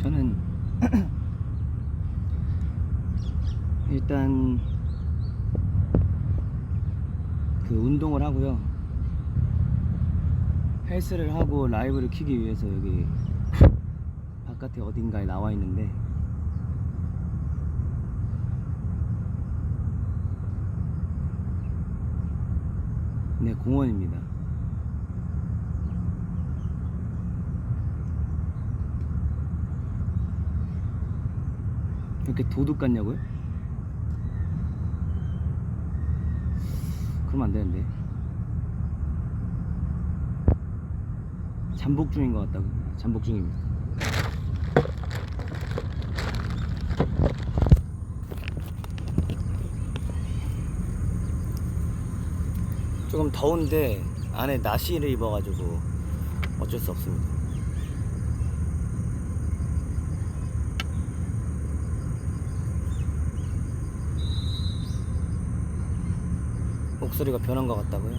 저는 일단 그 운동을 하고요, 헬스를 하고 라이브를 키기 위해서 여기 바깥에 어딘가에 나와 있는데, 네, 공원입니다. 이렇게 도둑 같냐고요? 그러면 안 되는데. 잠복 중인 것 같다고. 잠복 중입니다. 조금 더운데 안에 나시를 입어가지고 어쩔 수 없습니다. 목소리가 변한 것 같다고요?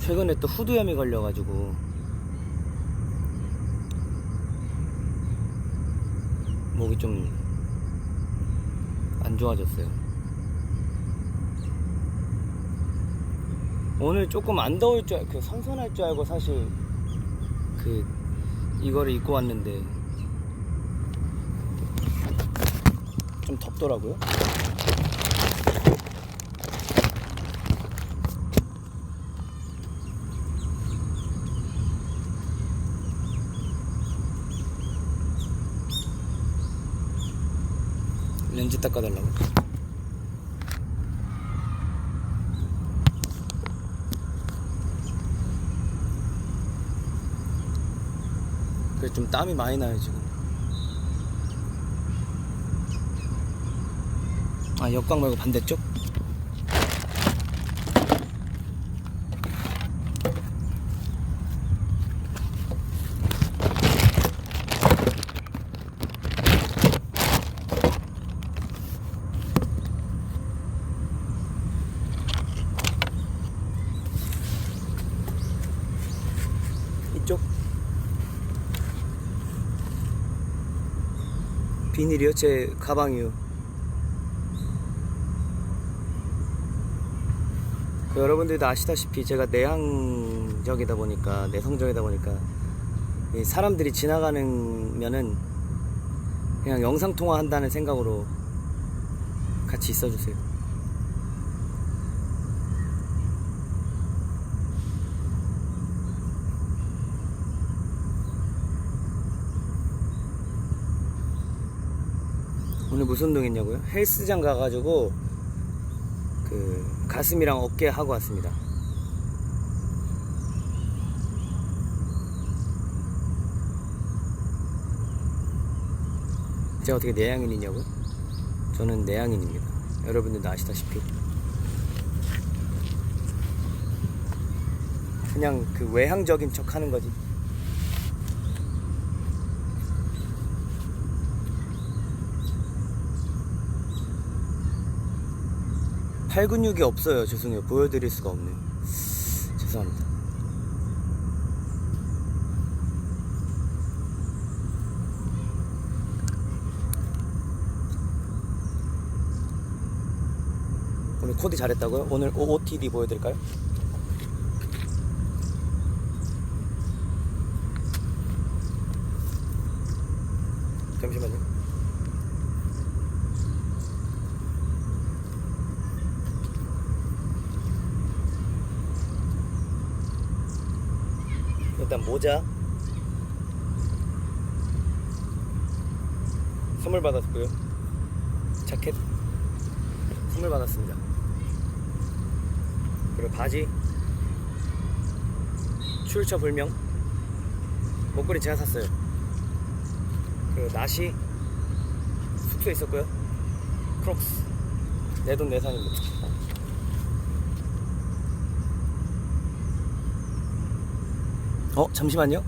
최근에 또 후두염이 걸려가지고 목이 좀 안 좋아졌어요. 오늘 조금 안 더울 줄, 선선할 줄 알고 사실 이거를 입고 왔는데 좀 덥더라고요. 렌즈 닦아달라고? 그래, 좀 땀이 많이 나요 지금. 아, 옆광 말고 반대쪽? 이쪽? 비닐이요? 제 가방이요. 여러분들도 아시다시피 제가 내성적이다 보니까 이 사람들이 지나가면은 그냥 영상통화 한다는 생각으로 같이 있어주세요. 오늘 무슨 운동 했냐고요? 헬스장 가가지고 가슴이랑 어깨 하고 왔습니다. 제가 어떻게 내향인이냐고요? 저는 내향인입니다. 여러분들도 아시다시피. 그냥 외향적인 척 하는 거지. 팔 근육이 없어요. 죄송해요. 보여드릴 수가 없네요. 죄송합니다. 오늘 코디 잘했다고요? 오늘 OOTD 보여드릴까요? 잠시만요. 일단 모자 선물 받았고요. 자켓 선물 받았습니다. 그리고 바지 출처 불명, 목걸이 제가 샀어요. 그리고 나시 숙소에 있었고요. 크록스 내돈 내산입니다. 잠시만요.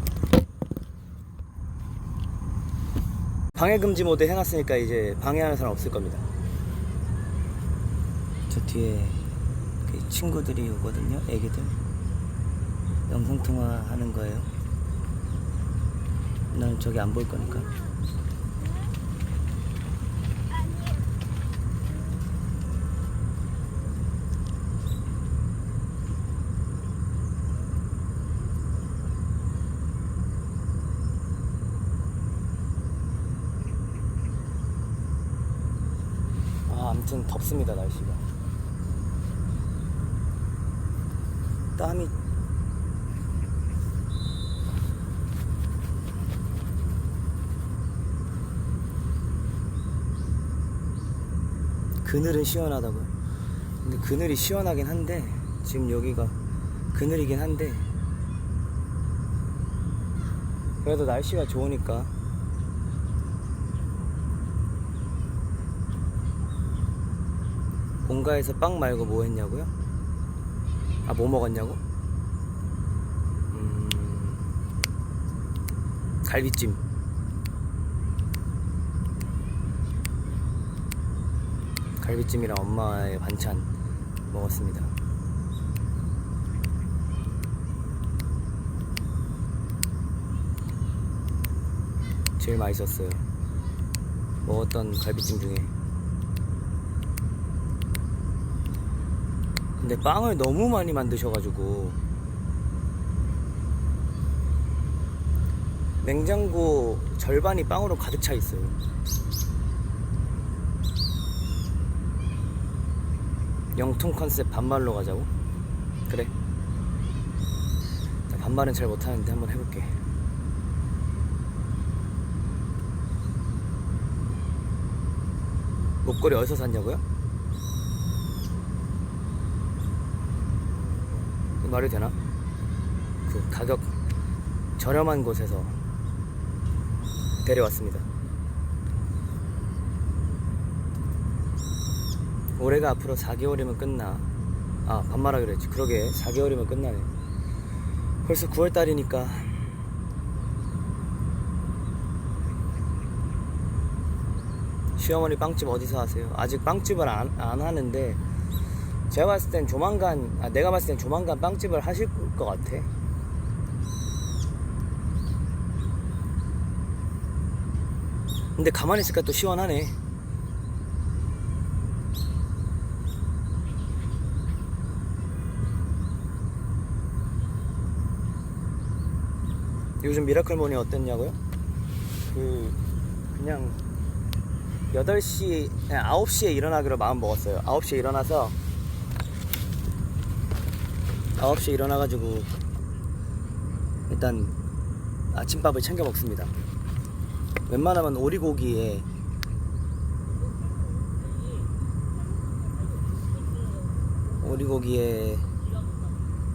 방해금지 모드 해놨으니까 이제 방해하는 사람 없을 겁니다. 저 뒤에 친구들이 오거든요. 애기들 영상통화 하는 거예요. 난 저기 안 보일 거니까. 아무튼 덥습니다. 날씨가 땀이 그늘은 시원하다고요. 근데 그늘이 시원하긴 한데 지금 여기가 그늘이긴 한데 그래도 날씨가 좋으니까 본가에서 빵 말고 뭐 했냐고요? 뭐 먹었냐고? 갈비찜. 갈비찜이랑 엄마의 반찬 먹었습니다. 제일 맛있었어요. 먹었던 갈비찜 중에. 근데 빵을 너무 많이 만드셔가지고 냉장고 절반이 빵으로 가득 차 있어요. 영통 컨셉 반말로 가자고? 그래. 반말은 잘 못하는데 한번 해볼게. 목걸이 어디서 샀냐고요? 말이 되나? 그 가격 저렴한 곳에서 데려왔습니다. 올해가 앞으로 4개월이면 끝나. 반말하기로 했지. 그러게 4개월이면 끝나네. 벌써 9월달이니까 시어머니 빵집 어디서 하세요? 아직 빵집을 안 하는데 제가 봤을 땐 조만간 내가 봤을 땐 조만간 빵집을 하실 것 같아. 근데 가만히 있으니까 또 시원하네. 요즘 미라클 모닝 어땠냐고요? 그냥 8시, 9시에 일어나기로 마음 먹었어요. 9시에 일어나서 9시에 일어나가지고 일단 아침밥을 챙겨 먹습니다. 웬만하면 오리고기에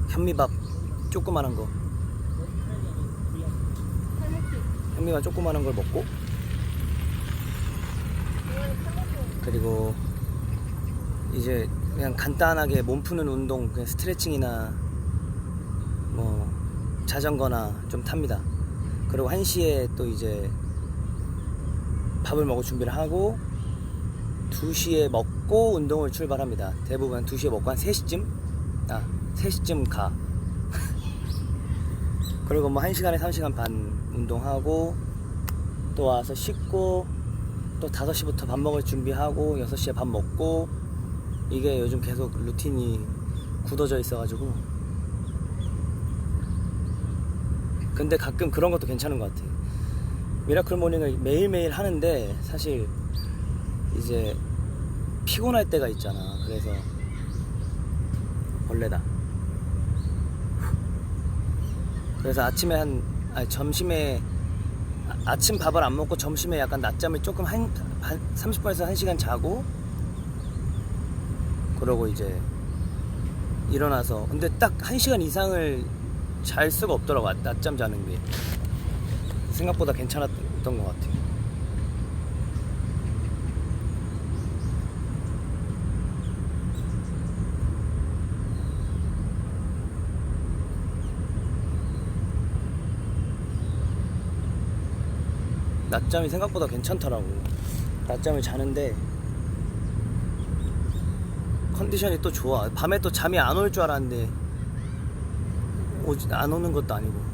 현미밥 조그만한 거, 현미밥 조그만한 걸 먹고, 그리고 이제 그냥 간단하게 몸 푸는 운동, 그냥 스트레칭이나 뭐 자전거나 좀 탑니다. 그리고 1시에 또 이제 밥을 먹을 준비를 하고 2시에 먹고 운동을 출발합니다. 대부분 2시에 먹고 한 3시쯤? 3시쯤 가. 그리고 뭐 1시간에 3시간 반 운동하고 또 와서 씻고 또 5시부터 밥 먹을 준비하고 6시에 밥 먹고, 이게 요즘 계속 루틴이 굳어져 있어가지고. 근데 가끔 그런 것도 괜찮은 것 같아. 미라클 모닝을 매일매일 하는데 사실 이제 피곤할 때가 있잖아. 그래서 벌레다. 그래서 아침에 점심에 아침 밥을 안 먹고 점심에 약간 낮잠을 조금 30분에서 1시간 자고, 그러고 이제 일어나서, 근데 딱 1시간 이상을 잘 수가 없더라고. 낮잠 자는 게 생각보다 괜찮았던 것 같아요. 낮잠이 생각보다 괜찮더라고. 낮잠을 자는데 컨디션이 또 좋아. 밤에 또 잠이 안 올 줄 알았는데 안 오는 것도 아니고.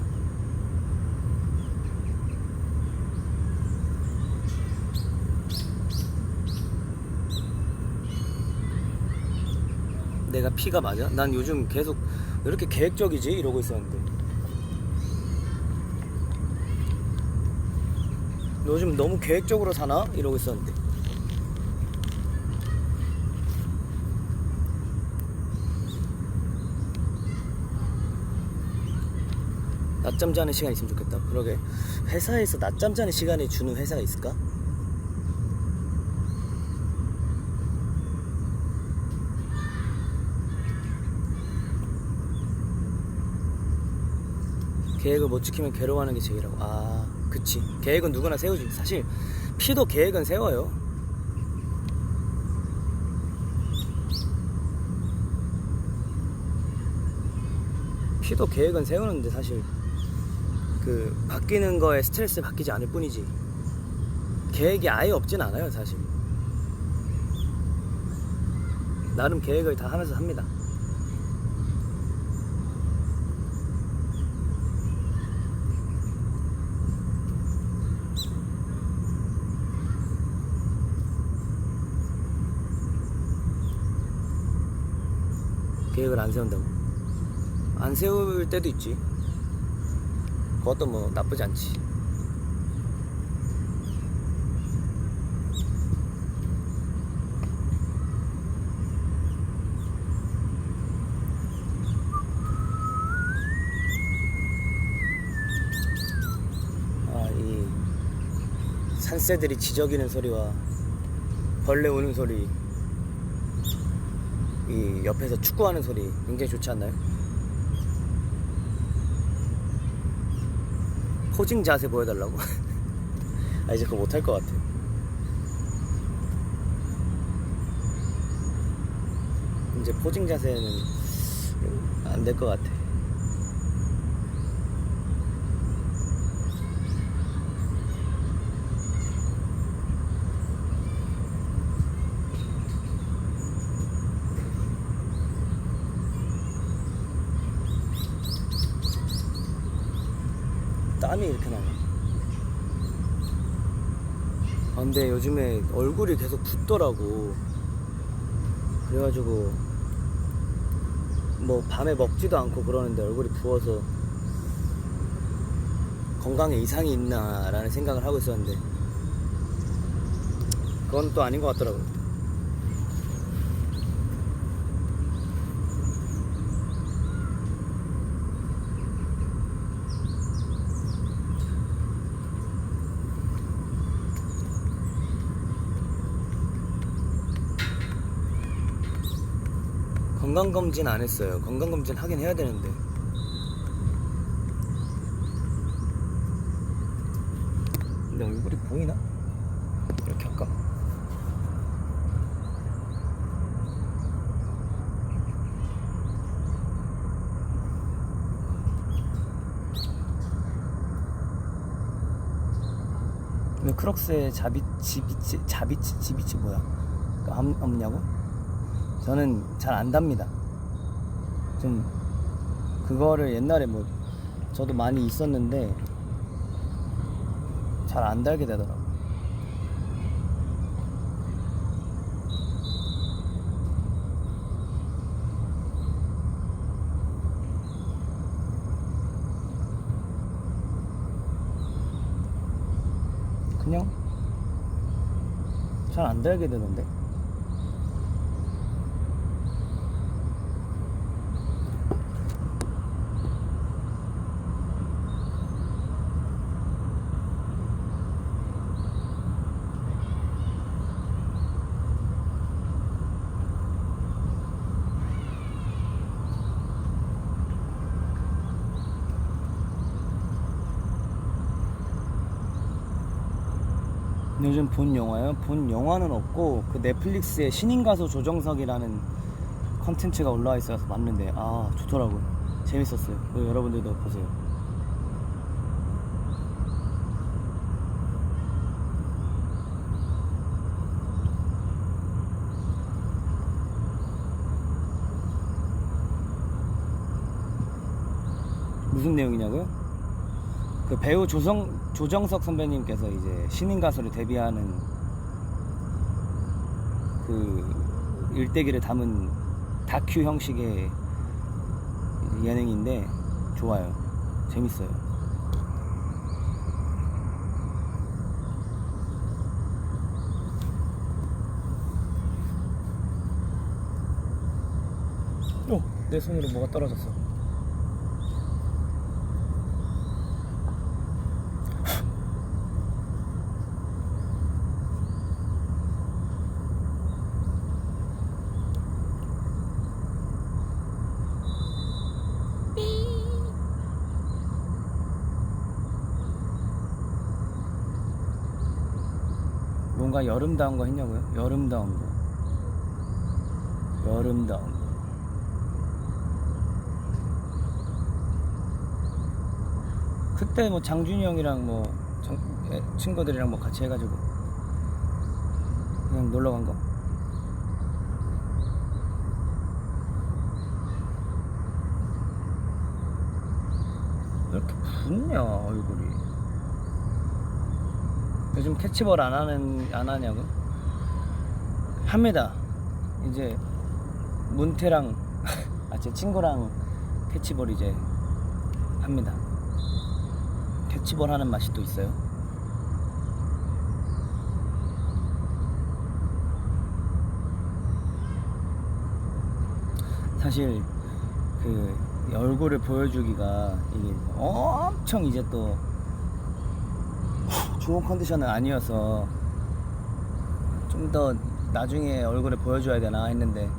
내가 P가 맞아? 난 요즘 계속 왜 이렇게 계획적이지? 이러고 있었는데 요즘 너무 계획적으로 사나? 이러고 있었는데 낮잠 자는 시간 있으면 좋겠다. 그러게 회사에서 낮잠 자는 시간을 주는 회사가 있을까? 계획을 못 지키면 괴로워하는 게 제일이라고. 아 그치, 계획은 누구나 세우지. 사실 P도 계획은 세워요. P도 계획은 세우는데 사실 그 바뀌는 거에 스트레스 받기지 않을 뿐이지 계획이 아예 없진 않아요. 사실 나름 계획을 다 하면서 합니다. 계획을 안 세운다고? 안 세울 때도 있지. 그것도 뭐 나쁘지 않지. 아, 이 산새들이 지저귀는 소리와 벌레 우는 소리, 이 옆에서 축구하는 소리 굉장히 좋지 않나요? 포징 자세 보여달라고? 아 이제 그거 못할 것 같아. 이제 포징 자세는 안 될 것 같아. 땀이 이렇게 나네. 아, 근데 요즘에 얼굴이 계속 붓더라고. 그래가지고 뭐 밤에 먹지도 않고 그러는데 얼굴이 부어서 건강에 이상이 있나 라는 생각을 하고 있었는데 그건 또 아닌 것 같더라고요. 건강검진 안 했어요. 건강검진 하긴 해야 되는데. 근데 얼굴이 보이나? 이렇게 할까? 근데 크록스의 자비치 뭐야? 없냐고? 저는 잘 안 답니다. 좀 그거를 옛날에 뭐 저도 많이 있었는데 잘 안 달게 되더라고. 그냥 잘 안 달게 되던데. 요즘 본 영화요? 본 영화는 없고 그 넷플릭스에 신인 가수 조정석이라는 컨텐츠가 올라와 있어서 봤는데 아 좋더라고요. 재밌었어요. 여러분들도 보세요. 무슨 내용이냐고요? 그 배우 조정석 선배님께서 이제 신인 가수를 데뷔하는 그 일대기를 담은 다큐 형식의 예능인데 좋아요. 재밌어요. 내 손으로 뭐가 떨어졌어. 뭔가 여름다운 거 했냐고요? 여름다운 거. 그때 뭐 장준이 형이랑 뭐 친구들이랑 뭐 같이 해가지고 그냥 놀러 간 거. 왜 이렇게 붓냐 얼굴이. 요즘 캐치볼 안 하냐고? 합니다. 이제 문태랑 제 친구랑 캐치볼 이제 합니다. 캐치볼 하는 맛이 또 있어요. 사실 그 얼굴을 보여주기가 이게 엄청 이제 또 좋은 컨디션은 아니어서 좀 더 나중에 얼굴을 보여줘야 되나 했는데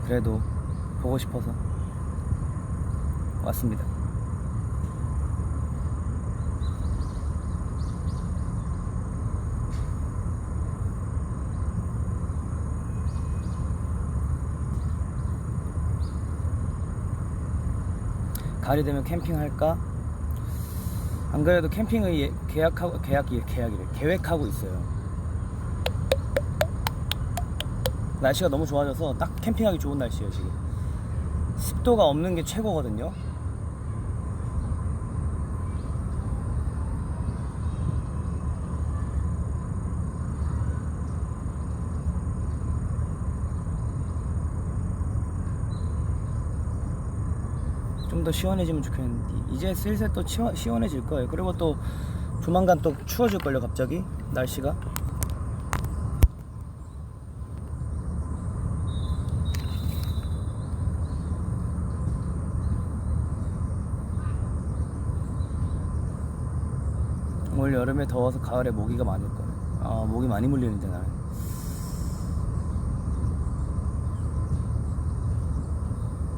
그래도 보고 싶어서 왔습니다. 가을이 되면 캠핑할까? 안 그래도 캠핑을 계획하고 있어요. 날씨가 너무 좋아져서 딱 캠핑하기 좋은 날씨예요. 지금 습도가 없는 게 최고거든요. 좀 더 시원해지면 좋겠는데 이제 슬슬 또 시원해질 거예요. 그리고 또 조만간 또 추워질걸요. 갑자기 날씨가. 올 여름에 더워서 가을에 모기가 많을 거예요. 모기 많이 물리는데 나는.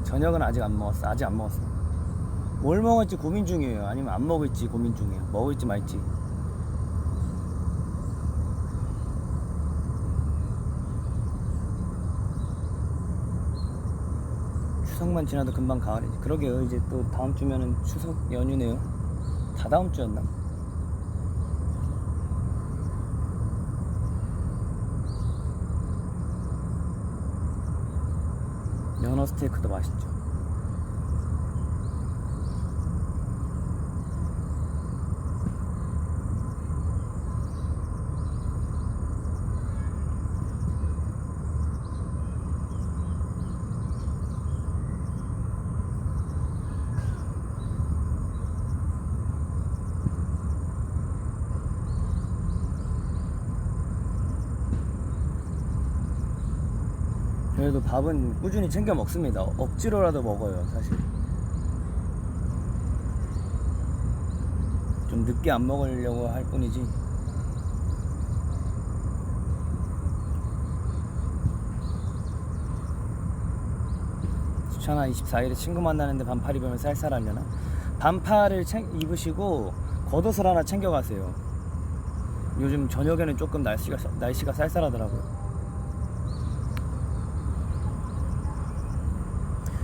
저녁은 아직 안 먹었어. 뭘 먹을지 고민 중이에요. 아니면 안 먹을지 고민 중이에요. 먹을지 말지. 추석만 지나도 금방 가을이지. 그러게요. 이제 또 다음 주면은 추석 연휴네요. 다 다음 주였나? 연어 스테이크도 맛있죠. 그래도 밥은 꾸준히 챙겨 먹습니다. 억지로라도 먹어요. 사실 좀 늦게 안 먹으려고 할 뿐이지. 수찬아 24일에 친구 만나는데 반팔 입으면 쌀쌀하려나? 반팔을 입으시고 겉옷을 하나 챙겨가세요. 요즘 저녁에는 조금 날씨가 쌀쌀하더라고요.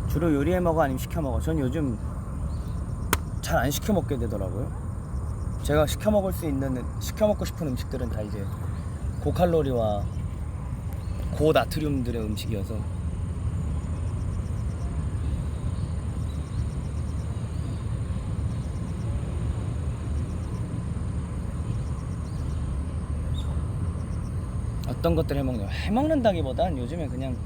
주로 요리해 먹어 아니면 시켜 먹어? 전 요즘 잘 안 시켜 먹게 되더라고요. 제가 시켜 먹고 싶은 음식들은 다 이제 고칼로리와 고나트륨들의 음식이어서. 어떤 것들 해먹냐? 해먹는다기보단 요즘에 그냥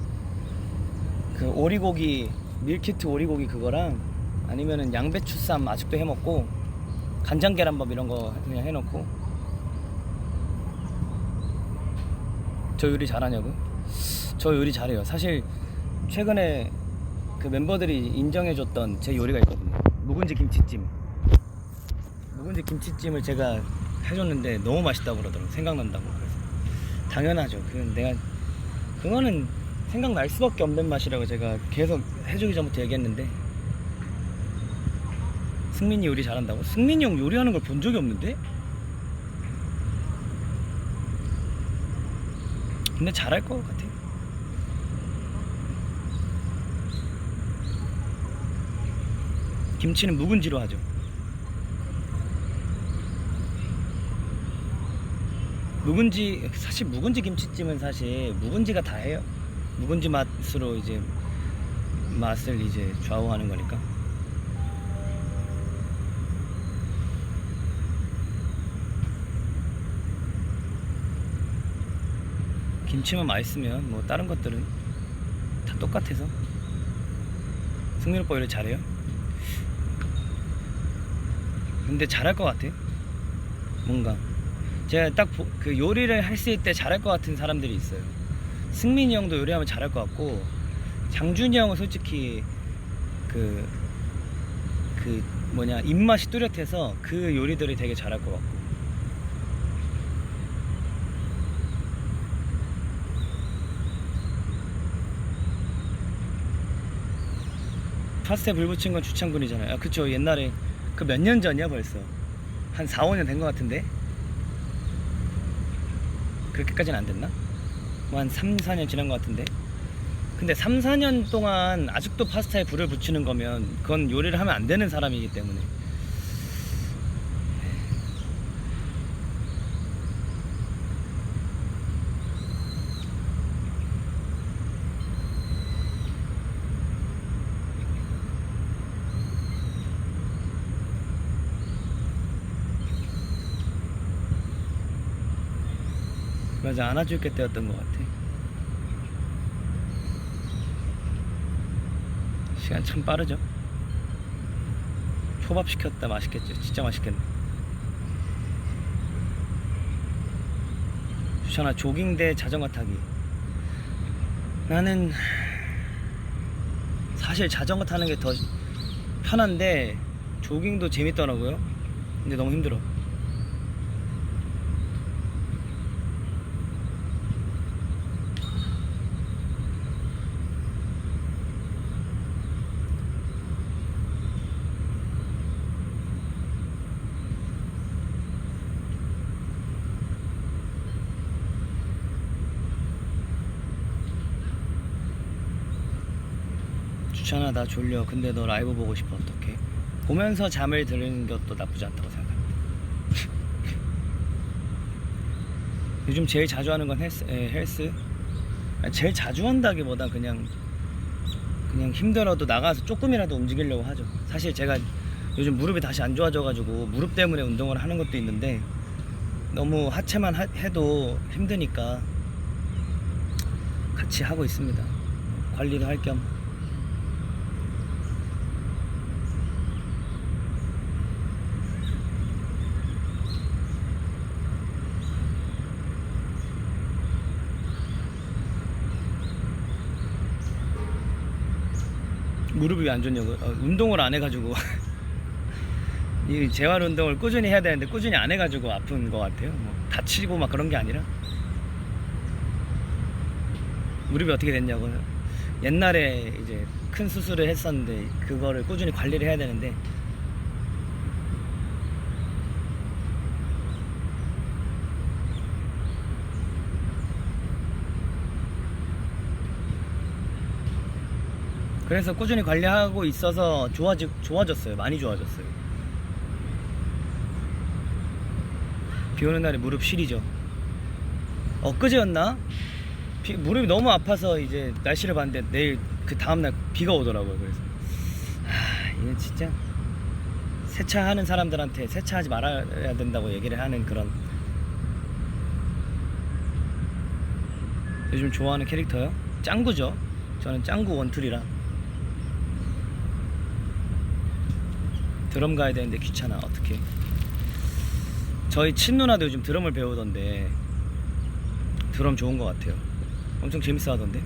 그 오리고기 밀키트 오리고기 그거랑 아니면은 양배추쌈 아직도 해먹고 간장 계란밥 이런 거 그냥 해놓고. 저 요리 잘하냐고? 저 요리 잘해요. 사실 최근에 그 멤버들이 인정해줬던 제 요리가 있거든요. 묵은지 김치찜. 묵은지 김치찜을 제가 해줬는데 너무 맛있다고 그러더라고. 생각난다고. 그래서 당연하죠. 그거는 생각날 수밖에 없는 맛이라고 제가 계속 해주기 전부터 얘기했는데, 승민이 요리 잘한다고? 승민이 형 요리하는 걸 본 적이 없는데? 근데 잘할 것 같아. 김치는 묵은지로 하죠. 사실 묵은지 김치찜은 사실 묵은지가 다 해요. 묵은지 맛으로 이제 맛을 이제 좌우하는 거니까. 김치만 맛있으면 뭐 다른 것들은 다 똑같아서. 승민 오빠 요리 잘해요? 근데 잘할 것 같아. 뭔가 제가 딱 그 요리를 할 수 있을 때 잘할 것 같은 사람들이 있어요. 승민이 형도 요리하면 잘할 것 같고, 장준이 형은 솔직히 그 입맛이 뚜렷해서 그 요리들이 되게 잘할 것 같고. 파스타에 불 붙인 건 주창근이잖아요. 아, 그쵸. 옛날에 그 몇 년 전이야 벌써. 한 4, 5년 된 것 같은데? 그렇게까지는 안 됐나? 뭐 한 3, 4년 지난 것 같은데? 근데 3, 4년 동안 아직도 파스타에 불을 붙이는 거면 그건 요리를 하면 안 되는 사람이기 때문에. 맞아, 안아줄 게 때였던 것 같아. 시간 참 빠르죠. 초밥 시켰다. 맛있겠죠. 진짜 맛있겠네. 주찬아, 조깅 대 자전거 타기. 나는 사실 자전거 타는 게 더 편한데 조깅도 재밌더라고요. 근데 너무 힘들어. 주찬아, 나 졸려. 근데 너 라이브 보고 싶어. 어떡해? 보면서 잠을 드는 것도 나쁘지 않다고 생각합니다. 요즘 제일 자주 하는 건 헬스. 제일 자주 한다기보다 그냥 힘들어도 나가서 조금이라도 움직이려고 하죠. 사실 제가 요즘 무릎이 다시 안 좋아져가지고 무릎 때문에 운동을 하는 것도 있는데, 너무 하체만 해도 힘드니까 같이 하고 있습니다. 관리도 할 겸. 무릎이 왜 안 좋냐고? 운동을 안 해가지고 이 재활 운동을 꾸준히 해야 되는데 꾸준히 안 해가지고 아픈 것 같아요. 뭐 다치고 막 그런 게 아니라. 무릎이 어떻게 됐냐고요? 옛날에 이제 큰 수술을 했었는데 그거를 꾸준히 관리를 해야 되는데, 그래서 꾸준히 관리하고 있어서 좋아졌어요. 많이 좋아졌어요. 비 오는 날에 무릎 시리죠. 엊그제였나? 무릎이 너무 아파서 이제 날씨를 봤는데 내일 그 다음날 비가 오더라고요. 그래서 이게 진짜 세차하는 사람들한테 세차하지 말아야 된다고 얘기를 하는 그런. 요즘 좋아하는 캐릭터요? 짱구죠. 저는 짱구 원툴이라. 드럼 가야 되는데 귀찮아. 어떡해. 저희 친누나도 요즘 드럼을 배우던데 드럼 좋은 것 같아요. 엄청 재밌어 하던데.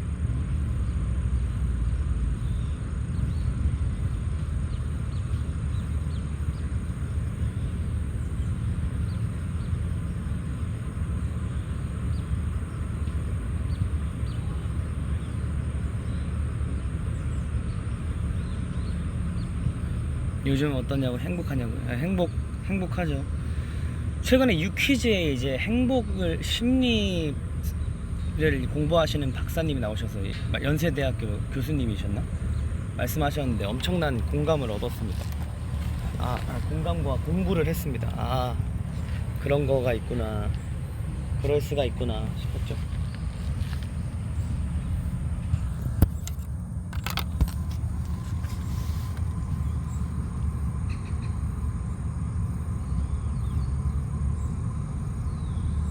요즘 어떠냐고. 행복하냐고요. 행복하죠. 최근에 유퀴즈에 이제 행복을 심리를 공부하시는 박사님이 나오셔서, 연세대학교 교수님이셨나? 말씀하셨는데 엄청난 공감을 얻었습니다. 공감과 공부를 했습니다. 그런 거가 있구나, 그럴 수가 있구나 싶었죠.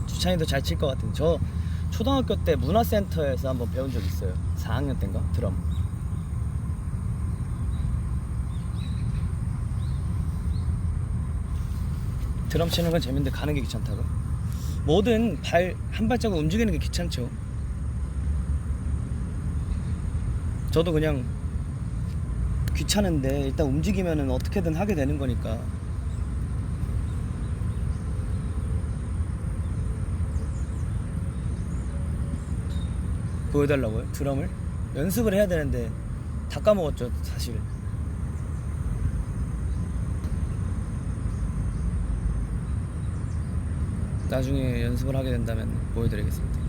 주찬이도 잘 칠 것 같은데. 저 초등학교 때 문화센터에서 한번 배운 적 있어요. 4학년 때인가? 드럼. 드럼 치는 건 재밌는데 가는 게 귀찮다고? 뭐든 한 발자국 움직이는 게 귀찮죠. 저도 그냥 귀찮은데 일단 움직이면은 어떻게든 하게 되는 거니까. 보여달라고요? 드럼을? 연습을 해야 되는데 다 까먹었죠 사실. 나중에 연습을 하게 된다면 보여드리겠습니다.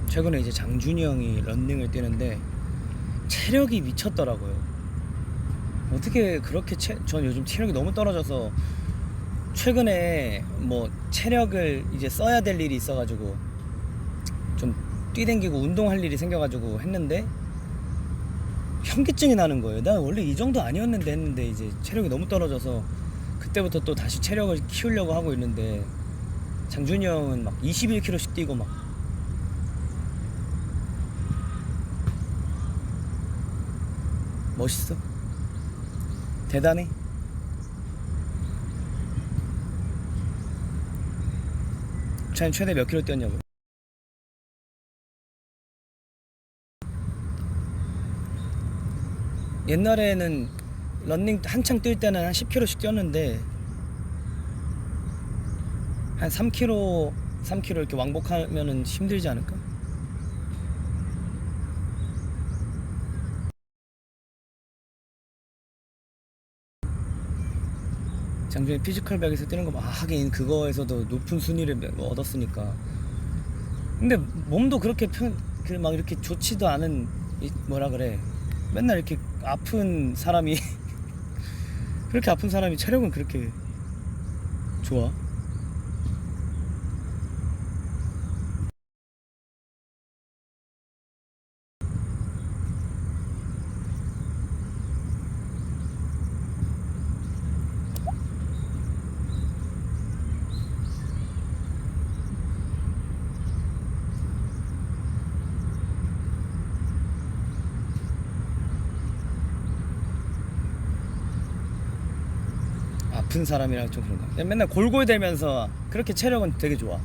최근에 이제 장준이 형이 런닝을 뛰는데 체력이 미쳤더라고요. 어떻게 그렇게 전 요즘 체력이 너무 떨어져서 최근에 뭐 체력을 이제 써야 될 일이 있어가지고 좀 뛰댕기고 운동할 일이 생겨가지고 했는데 현기증이 나는 거예요. 나 원래 이 정도 아니었는데 했는데 이제 체력이 너무 떨어져서 그때부터 또 다시 체력을 키우려고 하고 있는데, 장준이 형은 막 21km씩 뛰고 막. 멋있어. 대단해. 자네 최대 몇 킬로 뛰었냐고. 옛날에는 런닝 한창 뛸 때는 한 10km씩 뛰었는데 한 3km 이렇게 왕복하면은 힘들지 않을까? 장준이 피지컬 백에서 뛰는 거 하긴 그거에서도 높은 순위를 얻었으니까. 근데 몸도 그렇게 막 이렇게 좋지도 않은, 뭐라 그래, 맨날 이렇게 아픈 사람이 그렇게 아픈 사람이 체력은 그렇게 좋아? 아픈 사람이랑 좀 그런가? 맨날 골골대면서 그렇게 체력은 되게 좋아.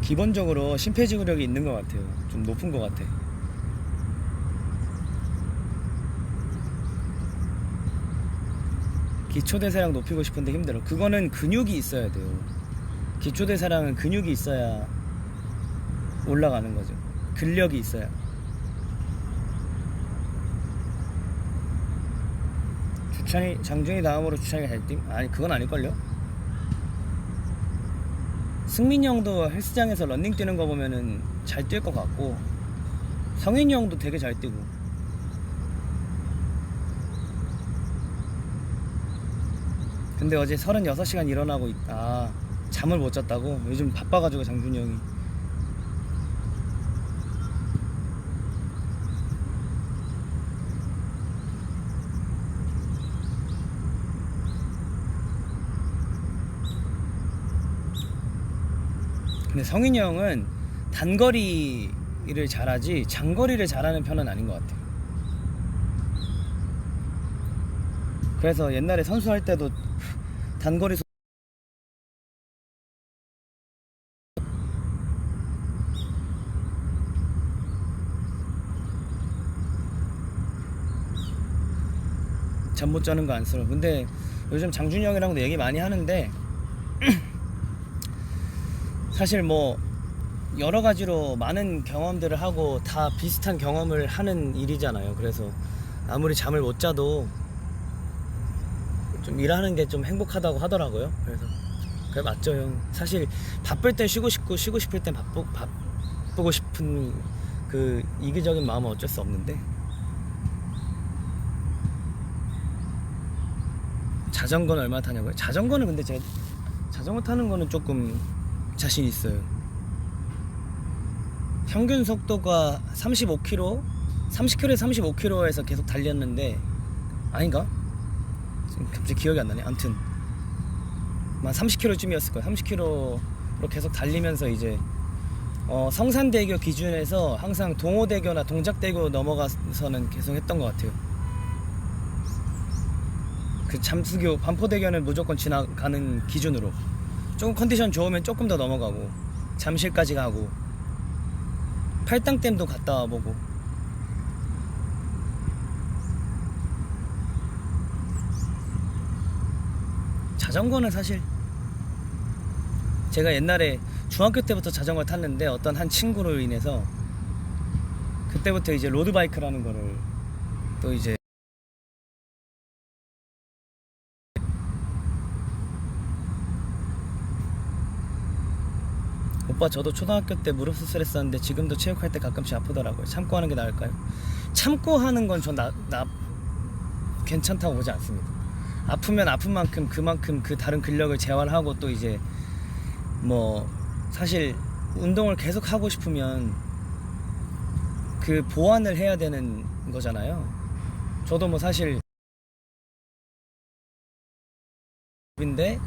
기본적으로 심폐지구력이 있는 것 같아요. 좀 높은 것 같아. 기초대사량 높이고 싶은데 힘들어. 그거는 근육이 있어야 돼요. 기초대사량은 근육이 있어야 올라가는 거죠. 근력이 있어야. 장준이 다음으로 주찬이가 잘 뛰? 아니, 그건 아닐걸요? 승민이 형도 헬스장에서 런닝 뛰는 거 보면은 잘 뛸 것 같고, 성인이 형도 되게 잘 뛰고. 근데 어제 36시간 일어나고 있다. 잠을 못 잤다고? 요즘 바빠가지고 장준이 형이. 근데 성인이 형은 단거리를 잘하지 장거리를 잘하는 편은 아닌 것 같아요. 그래서 옛날에 선수할 때도 단거리 잠 못 자는 거 안쓰러워. 근데 요즘 장준이 형이랑도 얘기 많이 하는데 사실 뭐 여러 가지로 많은 경험들을 하고 다 비슷한 경험을 하는 일이잖아요. 그래서 아무리 잠을 못 자도 좀 일하는 게 좀 행복하다고 하더라고요. 그래서 그래 맞죠 형. 사실 바쁠 땐 쉬고 싶고 쉬고 싶을 땐 바쁘고 싶은 그 이기적인 마음은 어쩔 수 없는데, 자전거는 얼마나 타냐고요? 자전거는 근데 제가 자전거 타는 거는 조금 자신 있어요. 평균 속도가 35km, 30km에 35km에서 계속 달렸는데, 아닌가? 지금 갑자기 기억이 안 나네. 아무튼 한 30km쯤이었을 거예요. 30km로 계속 달리면서 이제 성산대교 기준에서 항상 동호대교나 동작대교 넘어가서는 계속 했던 것 같아요. 그 잠수교 반포대교는 무조건 지나가는 기준으로 조금 컨디션 좋으면 조금 더 넘어가고 잠실까지 가고 팔당댐도 갔다 와보고. 자전거는 사실 제가 옛날에 중학교 때부터 자전거를 탔는데 어떤 한 친구로 인해서 그때부터 이제 로드바이크라는 거를 또 이제 오빠 저도 초등학교 때 무릎 수술했었는데 지금도 체육할 때 가끔씩 아프더라고요. 참고 하는 게 나을까요? 참고 하는 건 전 괜찮다고 보지 않습니다. 아프면 아픈 만큼 그만큼 그 다른 근력을 재활하고 또 이제 뭐 사실 운동을 계속 하고 싶으면 그 보완을 해야 되는 거잖아요. 저도 뭐 사실 인데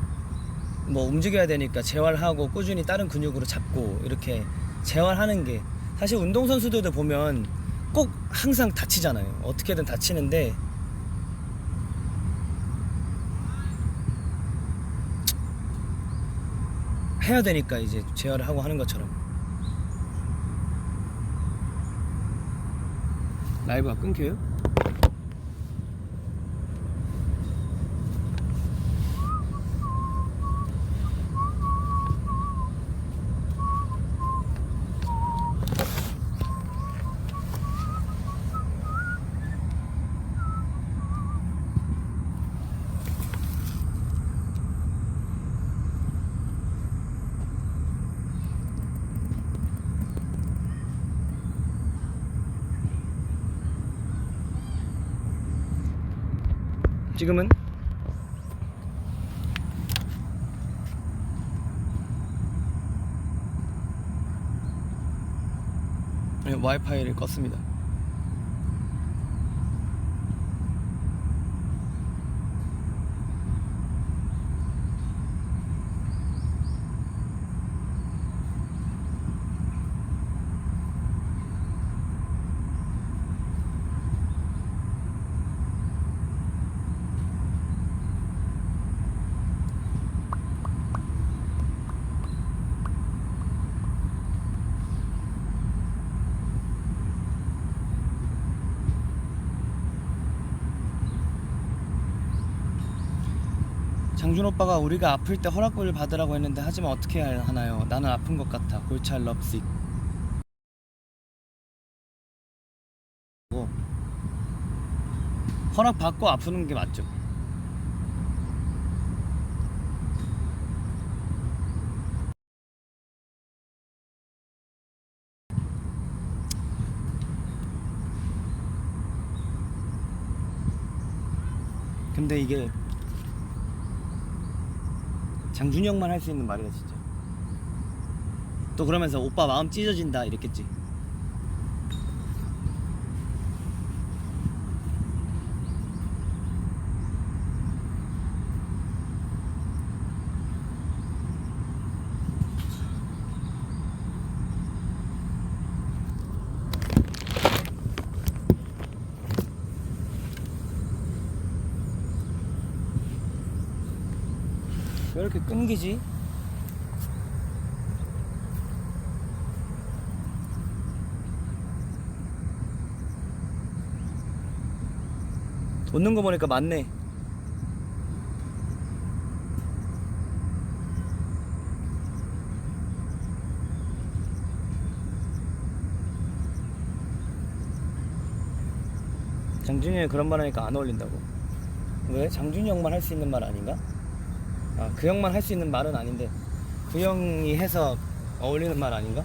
뭐 움직여야 되니까 재활하고 꾸준히 다른 근육으로 잡고 이렇게 재활하는 게, 사실 운동선수들도 보면 꼭 항상 다치잖아요. 어떻게든 다치는데 해야 되니까 이제 재활을 하고 하는 것처럼. 라이브가 끊겨요? 지금은 와이파이를 껐습니다. 장준 오빠가 우리가 아플 때 허락을 받으라고 했는데 하지만 어떻게 해야 하나요? 나는 아픈 것 같아. 골찰 럽식. 허락 받고 아프는 게 맞죠. 근데 이게 장준이 형만 할 수 있는 말이다 진짜. 또 그러면서 오빠 마음 찢어진다 이랬겠지. 왜 이렇게 끊기지? 웃는 거 보니까 맞네. 장준이 형이 그런 말 하니까 안 어울린다고. 왜? 장준이 형만 할 수 있는 말 아닌가? 아, 그 형만 할 수 있는 말은 아닌데 그 형이 해서 어울리는 말 아닌가?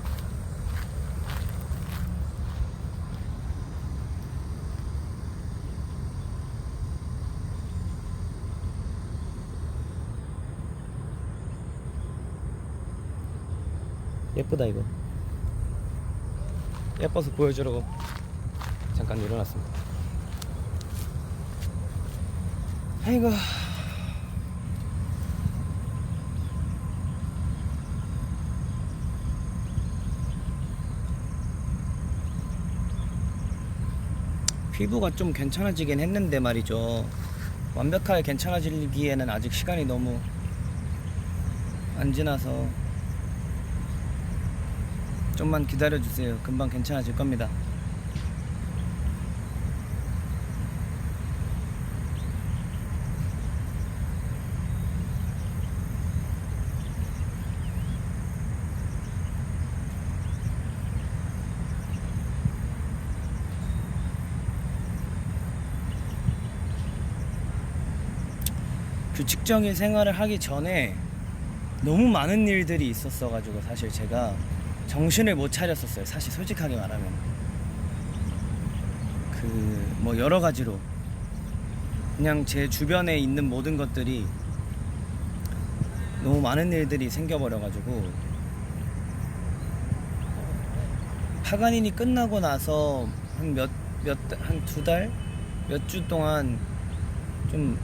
예쁘다 이거. 예뻐서 보여주려고 잠깐 일어났습니다. 아이고. 피부가 좀 괜찮아지긴 했는데 말이죠. 완벽하게 괜찮아지기에는 아직 시간이 너무 안 지나서 좀만 기다려주세요. 금방 괜찮아질 겁니다. 규칙적인 생활을 하기 전에 너무 많은 일들이 있었어 가지고 사실 제가 정신을 못 차렸었어요. 사실 솔직하게 말하면 그 뭐 여러 가지로 그냥 제 주변에 있는 모든 것들이 너무 많은 일들이 생겨버려 가지고 파가닌이 끝나고 나서 한 두 달? 몇 주 동안 좀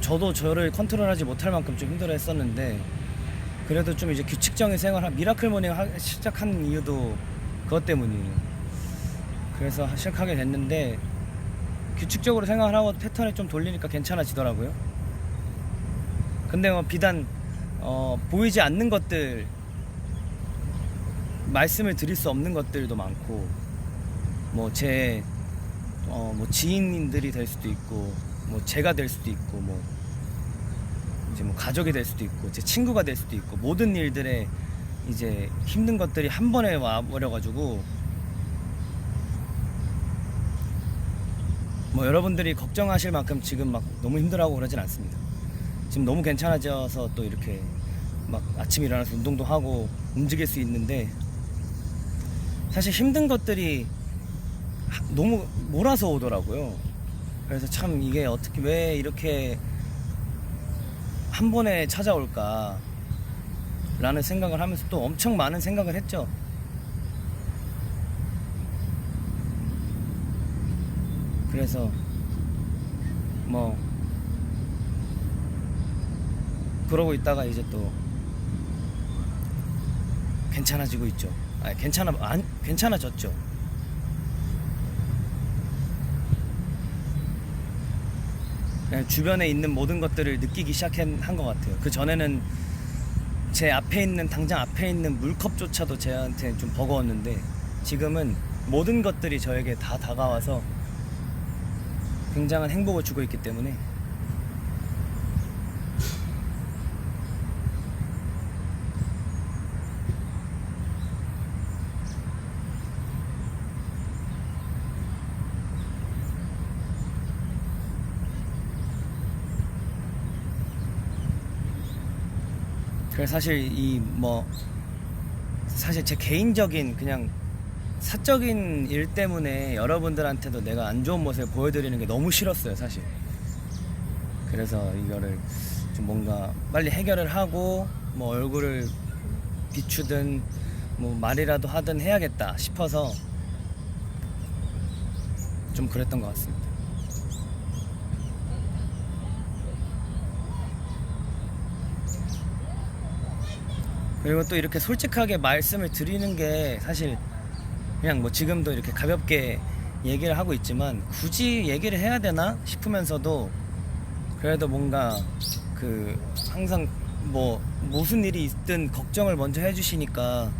저도 저를 컨트롤하지 못할 만큼 좀 힘들어 했었는데 그래도 좀 이제 규칙적인 생활, 미라클 모닝 시작한 이유도 그것 때문이에요. 그래서 시작하게 됐는데 규칙적으로 생활하고 패턴을 좀 돌리니까 괜찮아지더라고요. 근데 뭐 비단 보이지 않는 것들, 말씀을 드릴 수 없는 것들도 많고 뭐 제 뭐 지인들이 될 수도 있고 뭐 제가 될 수도 있고 뭐 이제 뭐 가족이 될 수도 있고 제 친구가 될 수도 있고 모든 일들에 이제 힘든 것들이 한 번에 와버려가지고 뭐 여러분들이 걱정하실 만큼 지금 막 너무 힘들어하고 그러진 않습니다. 지금 너무 괜찮아져서 또 이렇게 막 아침 일어나서 운동도 하고 움직일 수 있는데 사실 힘든 것들이 너무 몰아서 오더라고요. 그래서 참 이게 어떻게 왜 이렇게 한 번에 찾아올까 라는 생각을 하면서 또 엄청 많은 생각을 했죠. 그래서 뭐 그러고 있다가 이제 또 괜찮아지고 있죠. 아니 괜찮아졌죠. 그냥 주변에 있는 모든 것들을 느끼기 시작한 것 같아요. 그 전에는 제 앞에 있는 당장 앞에 있는 물컵조차도 저한테 좀 버거웠는데 지금은 모든 것들이 저에게 다 다가와서 굉장한 행복을 주고 있기 때문에 그래서 사실 사실 제 개인적인 그냥 사적인 일 때문에 여러분들한테도 내가 안 좋은 모습을 보여드리는 게 너무 싫었어요 사실. 그래서 이거를 좀 뭔가 빨리 해결을 하고 뭐 얼굴을 비추든 뭐 말이라도 하든 해야겠다 싶어서 좀 그랬던 것 같습니다. 그리고 또 이렇게 솔직하게 말씀을 드리는 게 사실 그냥 뭐 지금도 이렇게 가볍게 얘기를 하고 있지만 굳이 얘기를 해야 되나 싶으면서도 그래도 뭔가 그 항상 뭐 무슨 일이 있든 걱정을 먼저 해주시니까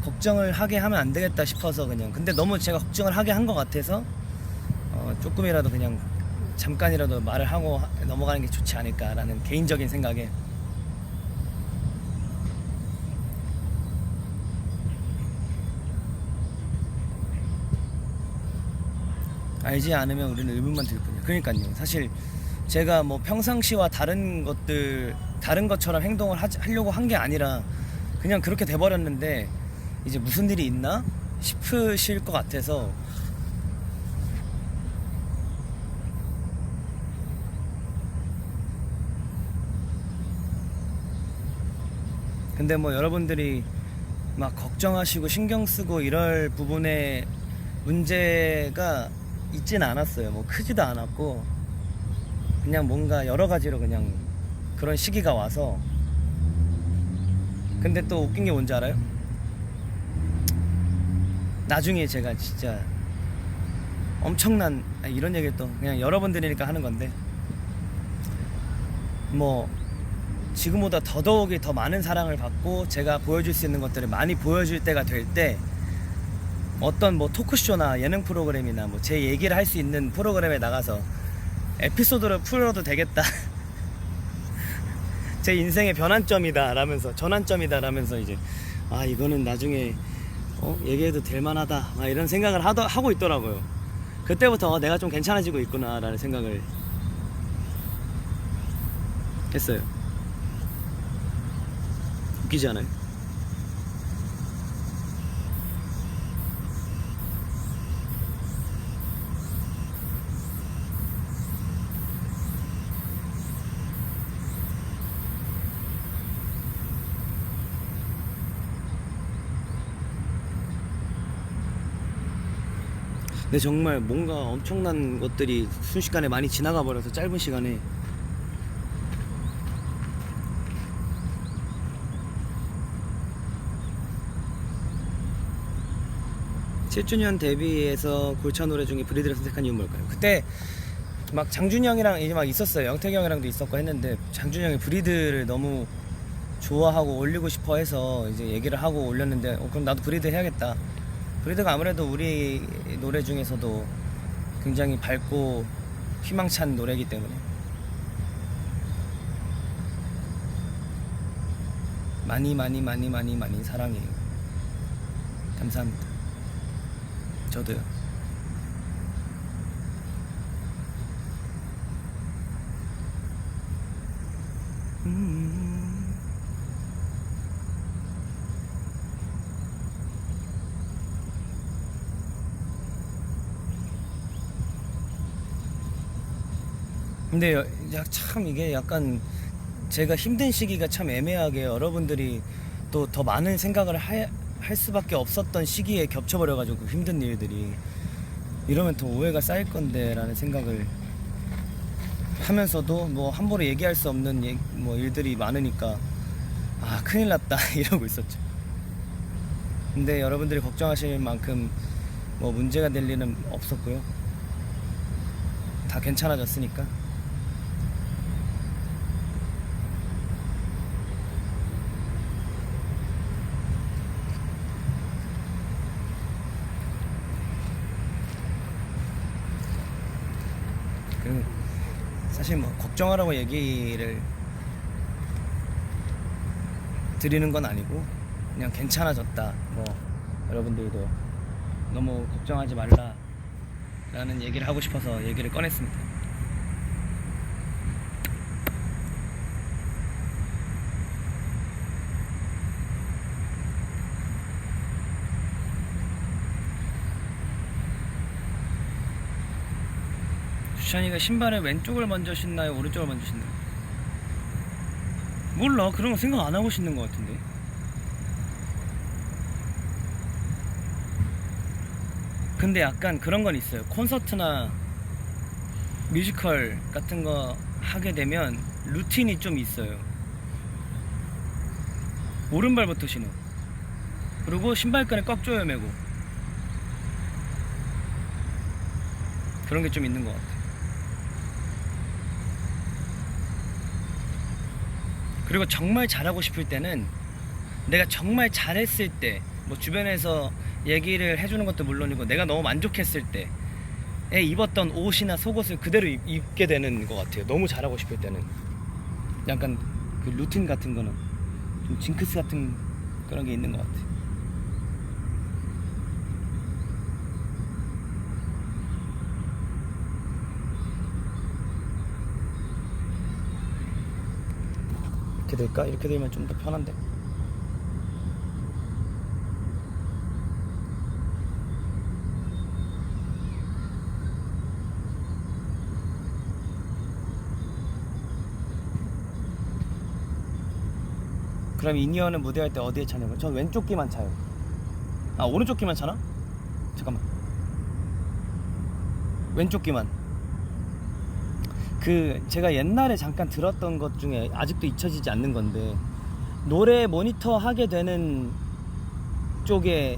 걱정을 하게 하면 안 되겠다 싶어서 그냥. 근데 너무 제가 걱정을 하게 한 것 같아서 조금이라도 그냥 잠깐이라도 말을 하고 넘어가는 게 좋지 않을까라는 개인적인 생각에. 알지 않으면 우리는 의문만 들 뿐이야. 그러니까요. 사실 제가 뭐 평상시와 다른 것처럼 행동을 하려고 한 게 아니라 그냥 그렇게 돼버렸는데 이제 무슨 일이 있나 싶으실 것 같아서. 근데 뭐 여러분들이 막 걱정하시고 신경 쓰고 이럴 부분에 문제가 있진 않았어요. 뭐 크지도 않았고 그냥 뭔가 여러 가지로 그냥 그런 시기가 와서. 근데 또 웃긴 게 뭔지 알아요? 나중에 제가 진짜 엄청난, 이런 얘기를 또 그냥 여러분들이니까 하는 건데, 뭐 지금보다 더더욱이 더 많은 사랑을 받고 제가 보여줄 수 있는 것들을 많이 보여줄 때가 될 때 어떤 뭐 토크쇼나 예능 프로그램이나 뭐 제 얘기를 할 수 있는 프로그램에 나가서 에피소드를 풀어도 되겠다. 제 인생의 변환점이다 라면서, 전환점이다 라면서 이제 이거는 나중에 얘기해도 될 만하다 이런 생각을 하고 있더라고요. 그때부터 내가 좀 괜찮아지고 있구나 라는 생각을 했어요. 웃기지 않아요? 근데 정말 뭔가 엄청난 것들이 순식간에 많이 지나가 버려서, 짧은 시간에. 7주년 데뷔해서 골차 노래 중에 브리드를 선택한 이유는 뭘까요? 그때 막 장준이 형이랑 이제 막 있었어요. 영택이 형이랑도 있었고 했는데 장준이 형이 브리드를 너무 좋아하고 올리고 싶어 해서 이제 얘기를 하고 올렸는데 그럼 나도 브리드 해야겠다. 브리드가 아무래도 우리 노래 중에서도 굉장히 밝고 희망찬 노래이기 때문에. 많이 사랑해요. 감사합니다. 저도요. 근데 참 이게 약간 제가 힘든 시기가 참 애매하게 여러분들이 또 더 많은 생각을 할 수밖에 없었던 시기에 겹쳐버려가지고 힘든 일들이, 이러면 더 오해가 쌓일 건데 라는 생각을 하면서도 뭐 함부로 얘기할 수 없는 뭐 일들이 많으니까 큰일 났다 이러고 있었죠. 근데 여러분들이 걱정하실 만큼 뭐 문제가 될 일은 없었고요. 다 괜찮아졌으니까. 사실 뭐 걱정하라고 얘기를 드리는 건 아니고 그냥 괜찮아졌다, 뭐 여러분들도 너무 걱정하지 말라 라는 얘기를 하고 싶어서 얘기를 꺼냈습니다. 주찬이가 신발을 왼쪽을 먼저 신나요? 오른쪽을 먼저 신나요? 몰라. 그런 거 생각 안 하고 신는 것 같은데. 근데 약간 그런 건 있어요. 콘서트나 뮤지컬 같은 거 하게 되면 루틴이 좀 있어요. 오른발부터 신어. 그리고 신발끈을 꽉 조여 매고. 그런 게 좀 있는 것 같아. 그리고 정말 잘하고 싶을 때는 내가 정말 잘했을 때, 뭐 주변에서 얘기를 해주는 것도 물론이고 내가 너무 만족했을 때에 입었던 옷이나 속옷을 그대로 입게 되는 것 같아요. 너무 잘하고 싶을 때는. 약간 그 루틴 같은 거는 좀 징크스 같은 그런 게 있는 것 같아요. 이렇게 될까? 이렇게 되면 좀 더 편한데. 그럼 인이어는 무대할 때 어디에 차냐고요? 전 왼쪽 귀만 차요. 아, 오른쪽 귀만 차나? 잠깐만. 왼쪽 귀만. 그 제가 옛날에 잠깐 들었던 것 중에 아직도 잊혀지지 않는 건데, 노래 모니터 하게 되는 쪽에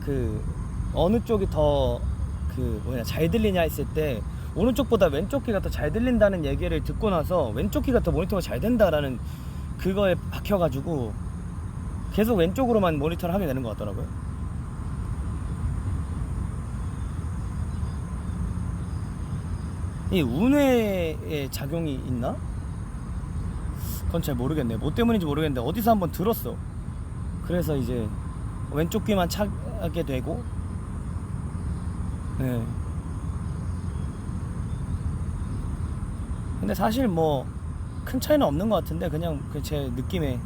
그 어느 쪽이 더 그 뭐냐 잘 들리냐 했을 때 오른쪽보다 왼쪽 귀가 더 잘 들린다는 얘기를 듣고 나서 왼쪽 귀가 더 모니터가 잘 된다라는 그거에 박혀가지고 계속 왼쪽으로만 모니터를 하게 되는 것 같더라고요. 이 운해의 작용이 있나? 그건 잘 모르겠네. 뭐 때문인지 모르겠는데 어디서 한번 들었어. 그래서 이제 왼쪽 귀만 차게 되고, 네. 근데 사실 뭐 큰 차이는 없는 것 같은데 그냥 제 느낌에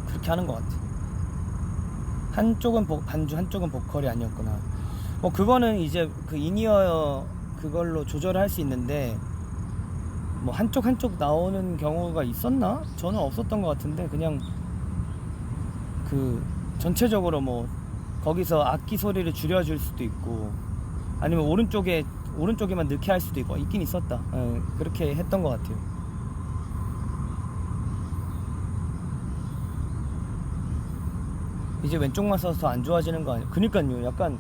그렇게 하는 것 같아. 한쪽은 반주, 한쪽은 보컬이 아니었구나. 뭐 그거는 이제 그 인이어 그걸로 조절을 할 수 있는데, 뭐 한쪽 나오는 경우가 있었나? 저는 없었던 것 같은데 그냥 그 전체적으로 뭐 거기서 악기 소리를 줄여줄 수도 있고 아니면 오른쪽에만 넣게 할 수도 있고 있긴 있었다. 예, 그렇게 했던 것 같아요. 이제 왼쪽만 써서 더 안 좋아지는 거 아니에요? 그니까요. 약간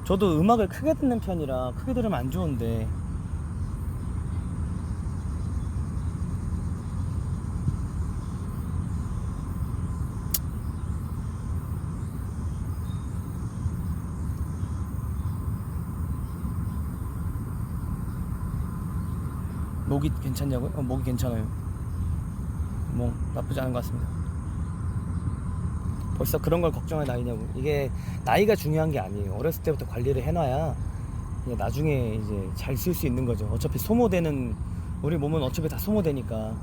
저도 음악을 크게 듣는 편이라 크게 들으면 안 좋은데, 목이 괜찮냐고요? 목이 괜찮아요. 뭐 나쁘지 않은 것 같습니다. 벌써 그런 걸 걱정할 나이냐고. 이게 나이가 중요한 게 아니에요. 어렸을 때부터 관리를 해놔야 나중에 이제 잘 쓸 수 있는 거죠. 어차피 소모되는, 우리 몸은 어차피 다 소모되니까.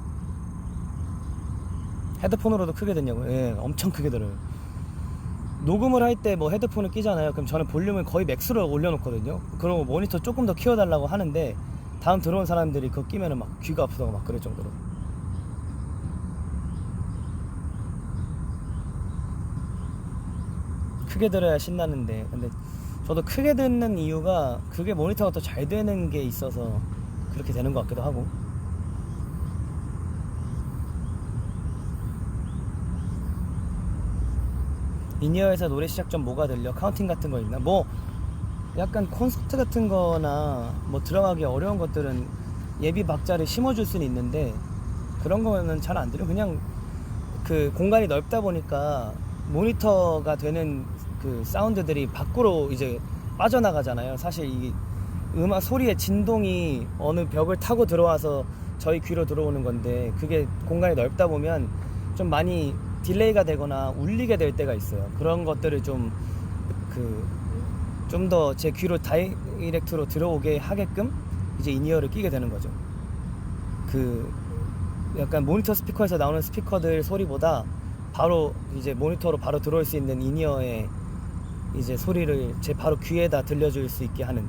헤드폰으로도 크게 듣냐고요? 예, 엄청 크게 들어요. 녹음을 할 때 뭐 헤드폰을 끼잖아요. 그럼 저는 볼륨을 거의 맥스로 올려놓거든요. 그리고 모니터 조금 더 키워달라고 하는데 다음 들어온 사람들이 그거 끼면은 막 귀가 아프다고 막 그럴 정도로. 크게 들어야 신나는데, 근데 저도 크게 듣는 이유가 그게 모니터가 더 잘 되는 게 있어서 그렇게 되는 것 같기도 하고. 인이어에서 노래 시작 전 뭐가 들려? 카운팅 같은 거 있나? 뭐 약간 콘서트 같은 거나 뭐 들어가기 어려운 것들은 예비 박자를 심어줄 수는 있는데 그런 거는 잘 안 들려. 그냥 그 공간이 넓다 보니까 모니터가 되는 그 사운드들이 밖으로 이제 빠져나가잖아요. 사실 이 음악 소리의 진동이 어느 벽을 타고 들어와서 저희 귀로 들어오는 건데, 그게 공간이 넓다 보면 좀 많이 딜레이가 되거나 울리게 될 때가 있어요. 그런 것들을 좀 더 제 귀로 다이렉트로 들어오게 하게끔 이제 인이어를 끼게 되는 거죠. 그 약간 모니터 스피커에서 나오는 스피커들 소리보다 바로 이제 모니터로 바로 들어올 수 있는 인이어의 이제 소리를 제 바로 귀에다 들려줄 수 있게 하는.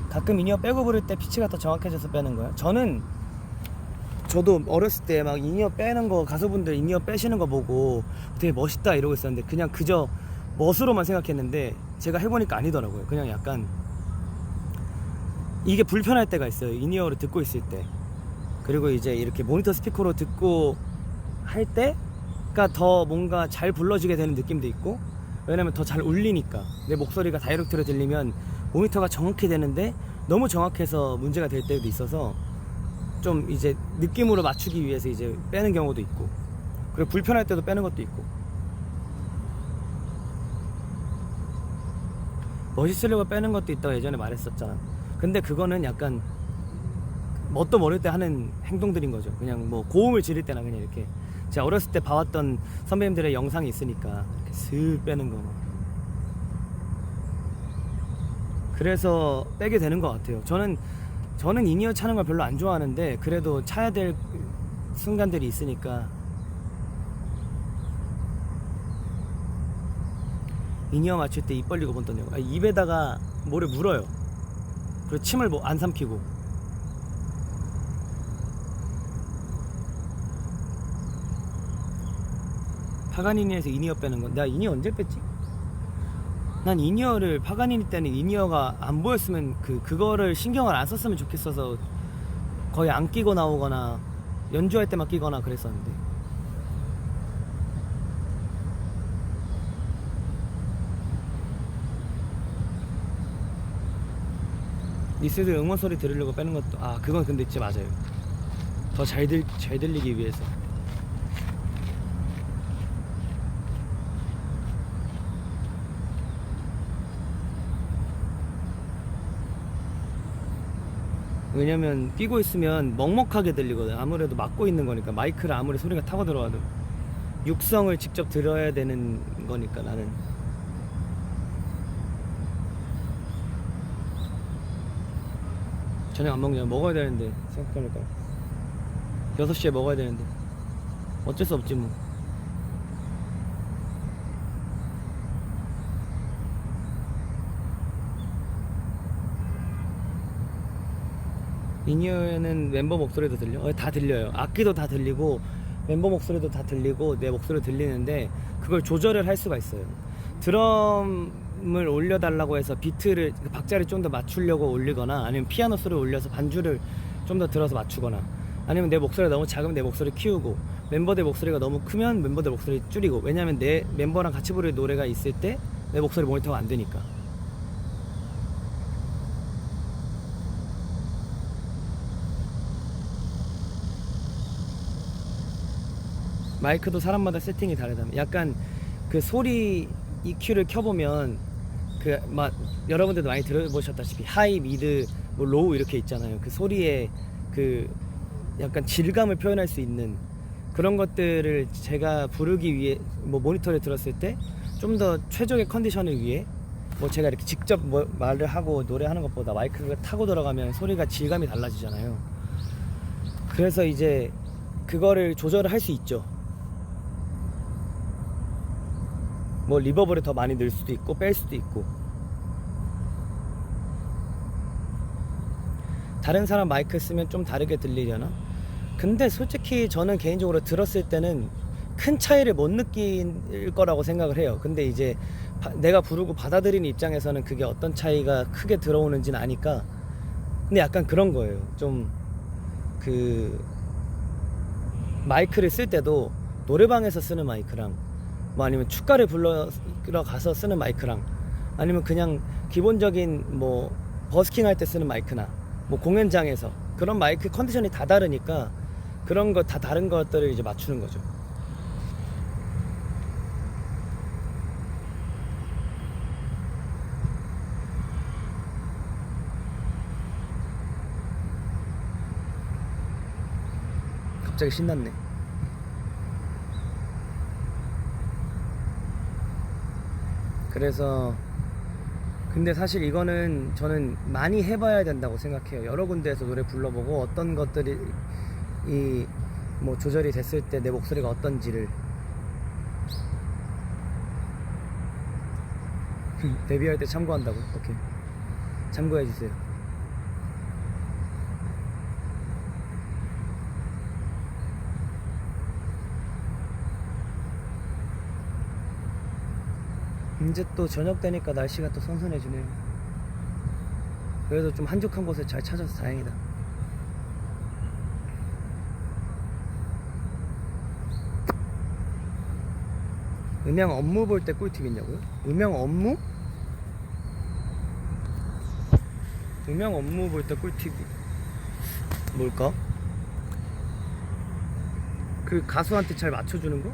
가끔 인이어 빼고 부를 때 피치가 더 정확해져서 빼는 거예요. 저도 어렸을 때 막 인이어 빼는 거, 가수분들 인이어 빼시는 거 보고 되게 멋있다 이러고 있었는데 그냥 그저 멋으로만 생각했는데 제가 해보니까 아니더라고요. 그냥 약간 이게 불편할 때가 있어요. 인이어로 듣고 있을 때. 그리고 이제 이렇게 모니터 스피커로 듣고 할 때가 더 뭔가 잘 불러지게 되는 느낌도 있고, 왜냐면 더 잘 울리니까. 내 목소리가 다이렉트로 들리면 모니터가 정확히 되는데 너무 정확해서 문제가 될 때도 있어서 좀 이제 느낌으로 맞추기 위해서 이제 빼는 경우도 있고, 그리고 불편할 때도 빼는 것도 있고. 멋있으려고 빼는 것도 있다고 예전에 말했었잖아. 근데 그거는 약간 뭣도 모를 때 하는 행동들인 거죠. 그냥 뭐 고음을 지를 때나 그냥 이렇게 제가 어렸을 때 봐왔던 선배님들의 영상이 있으니까 이렇게 슬 빼는 거 막. 그래서 빼게 되는 것 같아요. 저는 인이어 차는 걸 별로 안 좋아하는데 그래도 차야 될 순간들이 있으니까. 인이어 맞출 때 입 벌리고 본 떴냐고. 입에다가 뭐를 물어요. 그리고 침을 뭐 안 삼키고. 파가니니에서 인이어 빼는 건 내가 인이어 언제 뺐지? 난 인이어를 파가니니 때는 인이어가 안 보였으면 그거를 신경을 안 썼으면 좋겠어서 거의 안 끼고 나오거나 연주할 때만 끼거나 그랬었는데. 니스들 응원 소리 들으려고 빼는 것도 그건 근데 진짜 맞아요. 더 잘 들리기 위해서. 왜냐면 끼고 있으면 먹먹하게 들리거든. 아무래도 막고 있는 거니까. 마이크를 아무리 소리가 타고 들어와도 육성을 직접 들어야 되는 거니까. 나는 저녁 안 먹냐? 먹어야 되는데. 생각해보니까 6시에 먹어야 되는데 어쩔 수 없지 뭐. 인이어에는 멤버 목소리도 들려? 다 들려요. 악기도 다 들리고 멤버 목소리도 다 들리고 내 목소리도 들리는데 그걸 조절을 할 수가 있어요. 드럼을 올려달라고 해서 비트를 박자를 좀 더 맞추려고 올리거나, 아니면 피아노 소리를 올려서 반주를 좀 더 들어서 맞추거나, 아니면 내 목소리가 너무 작으면 내 목소리 키우고, 멤버들 목소리가 너무 크면 멤버들 목소리 줄이고. 왜냐면 내 멤버랑 같이 부를 노래가 있을 때 내 목소리 모니터가 안 되니까. 마이크도 사람마다 세팅이 다르다. 약간 그 소리 EQ를 켜보면 막 여러분들도 많이 들어보셨다시피 하이, 미드, 뭐 로우 이렇게 있잖아요. 그 소리의 약간 질감을 표현할 수 있는 그런 것들을 제가 부르기 위해 뭐 모니터를 들었을 때 좀 더 최적의 컨디션을 위해 뭐 제가 이렇게 직접 말을 하고 노래하는 것보다 마이크가 타고 들어가면 소리가 질감이 달라지잖아요. 그래서 이제 그거를 조절을 할 수 있죠. 뭐 리버브를 더 많이 넣을 수도 있고 뺄 수도 있고. 다른 사람 마이크 쓰면 좀 다르게 들리려나? 근데 솔직히 저는 개인적으로 들었을 때는 큰 차이를 못 느낄 거라고 생각을 해요. 근데 이제 내가 부르고 받아들이는 입장에서는 그게 어떤 차이가 크게 들어오는지는 아니까. 근데 약간 그런 거예요. 좀 마이크를 쓸 때도 노래방에서 쓰는 마이크랑, 뭐 아니면 축가를 불러 가서 쓰는 마이크랑, 아니면 그냥 기본적인 뭐 버스킹 할 때 쓰는 마이크나, 뭐 공연장에서 그런 마이크 컨디션이 다 다르니까 그런 거 다 다른 것들을 이제 맞추는 거죠. 갑자기 신났네. 그래서 근데 사실 이거는 저는 많이 해봐야 된다고 생각해요. 여러 군데에서 노래 불러보고 어떤 것들이 뭐 조절이 됐을 때 내 목소리가 어떤지를. 데뷔할 때 참고한다고? 오케이, 참고해주세요. 이제 또 저녁 되니까 날씨가 또 선선해지네요. 그래도 좀 한적한 곳을 잘 찾아서 다행이다. 음향 업무 볼 때 꿀팁 있냐고요? 음향 업무? 음향 업무 볼 때 꿀팁이 뭘까? 그 가수한테 잘 맞춰주는 거?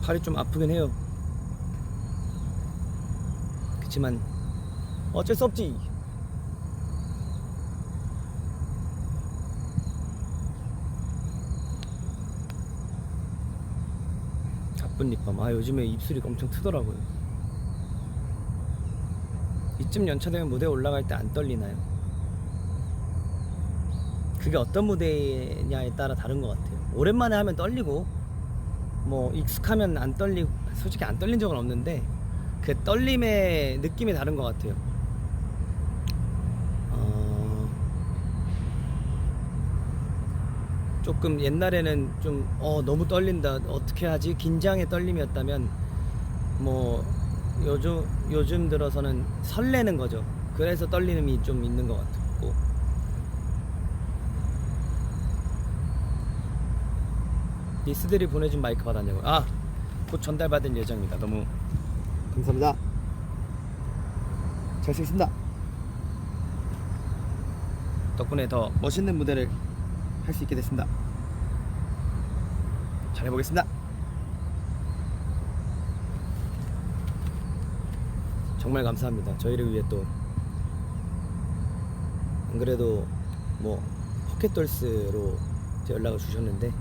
팔이 좀 아프긴 해요. 그치만 어쩔 수 없지. 가쁜 립밤. 아, 요즘에 입술이 엄청 트더라고요. 이쯤 연차 되면 무대에 올라갈 때 안 떨리나요? 그게 어떤 무대냐에 따라 다른 것 같아요. 오랜만에 하면 떨리고, 뭐 익숙하면 안 떨리고, 솔직히 안 떨린 적은 없는데 그 떨림의 느낌이 다른 것 같아요. 조금 옛날에는 좀 너무 떨린다, 어떻게 하지, 긴장의 떨림이었다면, 뭐 요즘 들어서는 설레는 거죠. 그래서 떨림이 좀 있는 것 같고. 니스들이 보내준 마이크 받았냐고. 곧 전달받을 예정입니다. 너무 감사합니다. 잘 쓰겠습니다. 덕분에 더 멋있는 무대를 할 수 있게 됐습니다. 잘 해보겠습니다. 정말 감사합니다. 저희를 위해 또, 안 그래도 뭐 포켓돌스로 연락을 주셨는데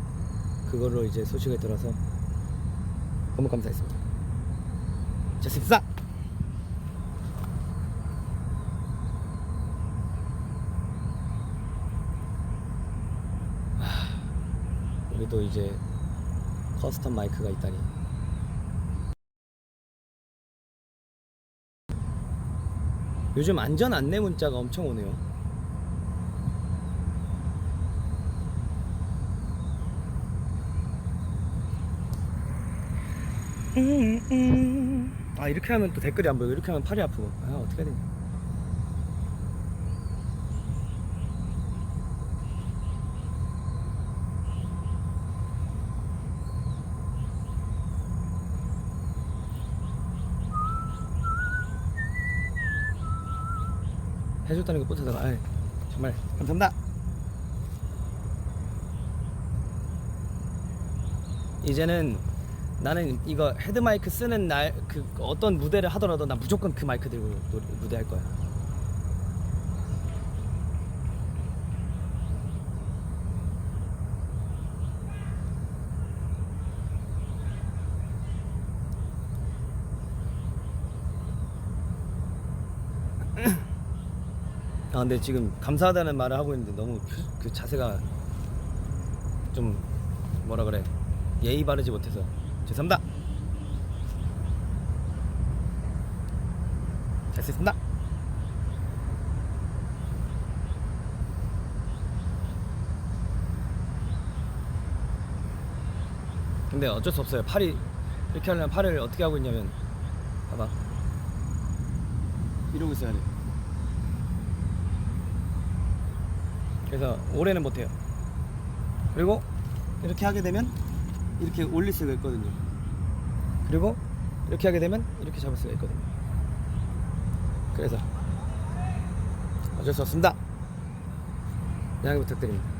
그걸로 이제 소식을 들어서 너무 감사했습니다. 자, 습사! 여기도 이제 커스텀 마이크가 있다니. 요즘 안전 안내 문자가 엄청 오네요. 이렇게 하면 또 댓글이 안 보여. 이렇게 하면 팔이 아프고. 어떻게 해야 되냐. 해줬다는 게 뿌듯하다. 정말 감사합니다. 이제는 나는 이거 헤드마이크 쓰는 날, 그 어떤 무대를 하더라도 나 무조건 그 마이크 들고 무대할 거야. 근데 지금 감사하다는 말을 하고 있는데 너무 그 자세가 좀 뭐라 그래, 예의 바르지 못해서 죄송합니다. 잘 쓰겠습니다. 근데 어쩔 수 없어요. 팔이 이렇게 하려면 팔을 어떻게 하고 있냐면, 봐봐, 이러고 있어야 돼. 그래서 오래는 못해요. 그리고 이렇게 하게 되면 이렇게 올릴 수가 있거든요. 그리고 이렇게 하게 되면 이렇게 잡을 수가 있거든요. 그래서 어쩔 수 없습니다. 양해 부탁드립니다.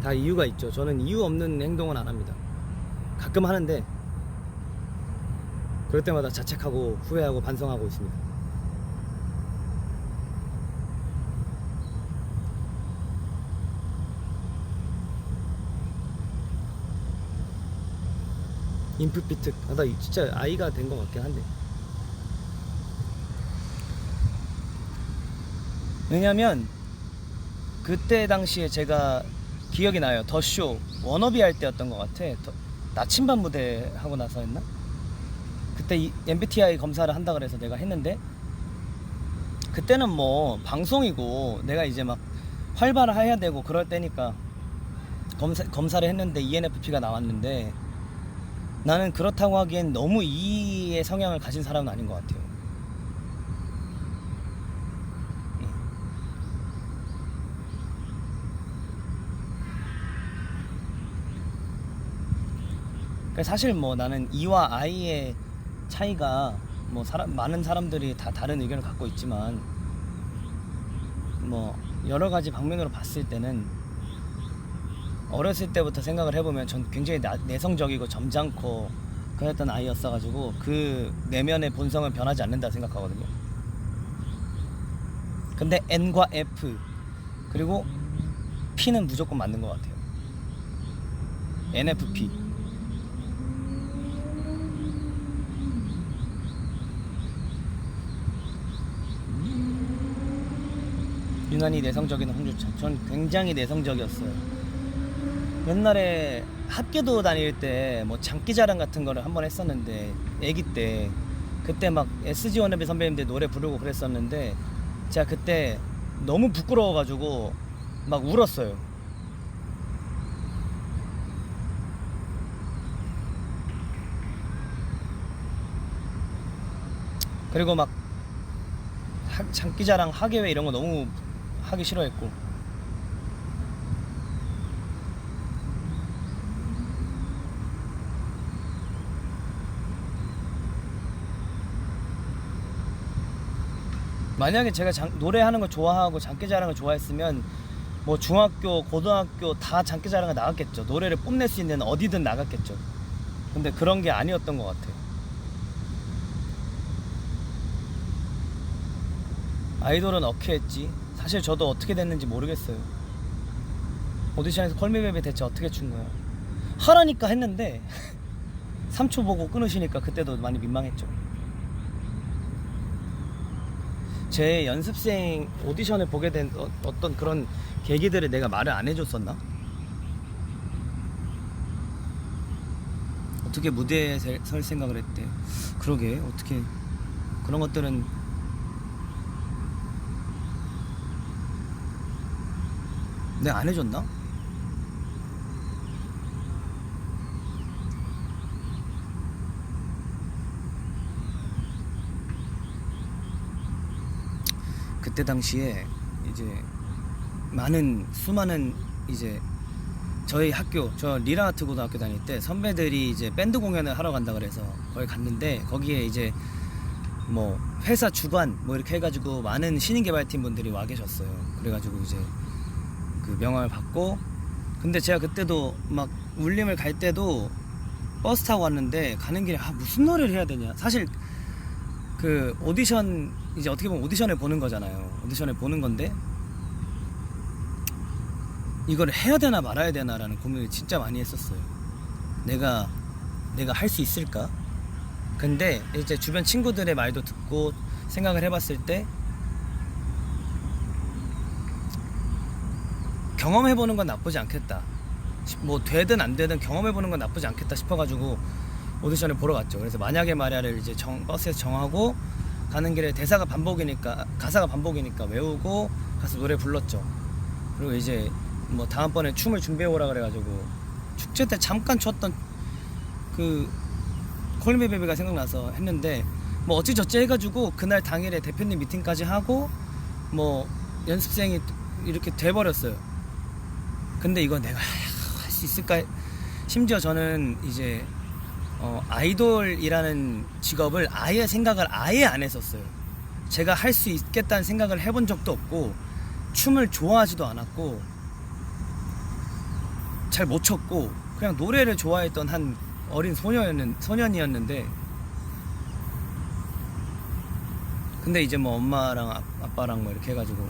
다 이유가 있죠. 저는 이유 없는 행동은 안 합니다. 가끔 하는데 그럴 때마다 자책하고 후회하고 반성하고 있습니다. 인풋비트. 나 진짜 아이가 된 것 같긴 한데. 왜냐면 그때 당시에 제가 기억이 나요. 더쇼 워너비 할 때였던 것 같아. 나침반 무대 하고 나서 했나? 그때 이 MBTI 검사를 한다 그래서 내가 했는데, 그때는 뭐 방송이고 내가 이제 막 활발을 해야 되고 그럴 때니까 검사를 했는데 ENFP가 나왔는데, 나는 그렇다고 하기엔 너무 E의 성향을 가진 사람은 아닌 것 같아요. 사실 뭐 나는 E와 I의 차이가 뭐 많은 사람들이 다 다른 의견을 갖고 있지만, 뭐 여러 가지 방면으로 봤을 때는 어렸을 때부터 생각을 해보면 전 굉장히 내성적이고 점잖고 그랬던 아이였어가지고 그 내면의 본성은 변하지 않는다 생각하거든요. 근데 N과 F 그리고 P는 무조건 맞는 것 같아요. NFP. 유난히 내성적인 홍주찬. 전 굉장히 내성적이었어요. 옛날에 학교도 다닐 때 뭐 장기자랑 같은 거를 한번 했었는데, 애기 때 그때 막 SG 워너비 선배님들 노래 부르고 그랬었는데, 제가 그때 너무 부끄러워가지고 막 울었어요. 그리고 막 장기자랑 학예회 이런 거 너무 하기 싫어했고. 만약에 제가 노래하는 거 좋아하고 장기자랑을 좋아했으면 뭐 중학교, 고등학교 다 장기자랑을 나갔겠죠. 노래를 뽐낼 수 있는 어디든 나갔겠죠. 근데 그런 게 아니었던 것 같아요. 아이돌은 어떻게 했지? 사실 저도 어떻게 됐는지 모르겠어요. 오디션에서 콜미베이비 대체 어떻게 춘 거야? 하라니까 했는데 3초 보고 끊으시니까 그때도 많이 민망했죠. 제 연습생 오디션을 보게 된 어떤 그런 계기들을 내가 말을 안 해줬었나? 어떻게 무대에 설 생각을 했대. 그러게, 어떻게 그런 것들은 내가 안 해줬나? 그때 당시에 이제 수많은 이제 저희 학교, 저 리라아트 고등학교 다닐 때 선배들이 이제 밴드 공연을 하러 간다 그래서 거기 갔는데, 거기에 이제 뭐 회사 주관 뭐 이렇게 해가지고 많은 신인개발팀 분들이 와 계셨어요. 그래가지고 이제 그 명함을 받고, 근데 제가 그때도 막 울림을 갈 때도 버스 타고 왔는데, 가는 길에 무슨 노래를 해야 되냐. 사실 그 오디션, 이제 어떻게 보면 오디션을 보는 거잖아요. 오디션을 보는 건데 이걸 해야 되나 말아야 되나라는 고민을 진짜 많이 했었어요. 내가 할 수 있을까? 근데 이제 주변 친구들의 말도 듣고 생각을 해봤을 때, 경험해보는 건 나쁘지 않겠다. 뭐 되든 안 되든 경험해보는 건 나쁘지 않겠다 싶어가지고 오디션을 보러 갔죠. 그래서 만약에 말야를 이제 버스에서 정하고, 가는 길에 가사가 반복이니까 외우고 가서 노래 불렀죠. 그리고 이제 뭐 다음번에 춤을 준비해오라 그래가지고 축제 때 잠깐 췄던 그 콜미베이비가 생각나서 했는데, 뭐 어찌저찌 해가지고 그날 당일에 대표님 미팅까지 하고 뭐 연습생이 이렇게 돼버렸어요. 근데 이거 내가 할 수 있을까? 심지어 저는 이제 아이돌이라는 직업을 아예 생각을 아예 안 했었어요. 제가 할 수 있겠다는 생각을 해본 적도 없고, 춤을 좋아하지도 않았고, 잘 못 췄고, 그냥 노래를 좋아했던 한 어린 소년이었는데, 근데 이제 뭐 엄마랑 아빠랑 뭐 이렇게 해가지고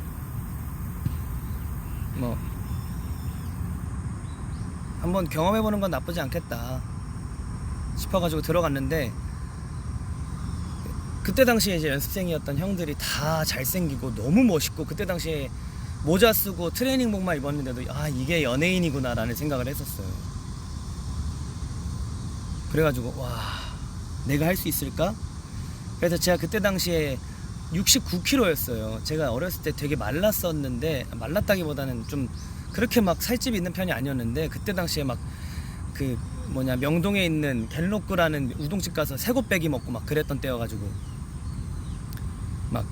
뭐 한번 경험해보는 건 나쁘지 않겠다 싶어가지고 들어갔는데, 그때 당시에 이제 연습생이었던 형들이 다 잘생기고 너무 멋있고, 그때 당시에 모자 쓰고 트레이닝복만 입었는데도 이게 연예인이구나 라는 생각을 했었어요. 그래가지고 와, 내가 할 수 있을까? 그래서 제가 그때 당시에 69kg였어요. 제가 어렸을 때 되게 말랐었는데, 말랐다기보다는 좀 그렇게 막 살집이 있는 편이 아니었는데, 그때 당시에 막 그 명동에 있는 갤로꾸라는 우동집 가서 새고빼기 먹고 막 그랬던 때여가지고 막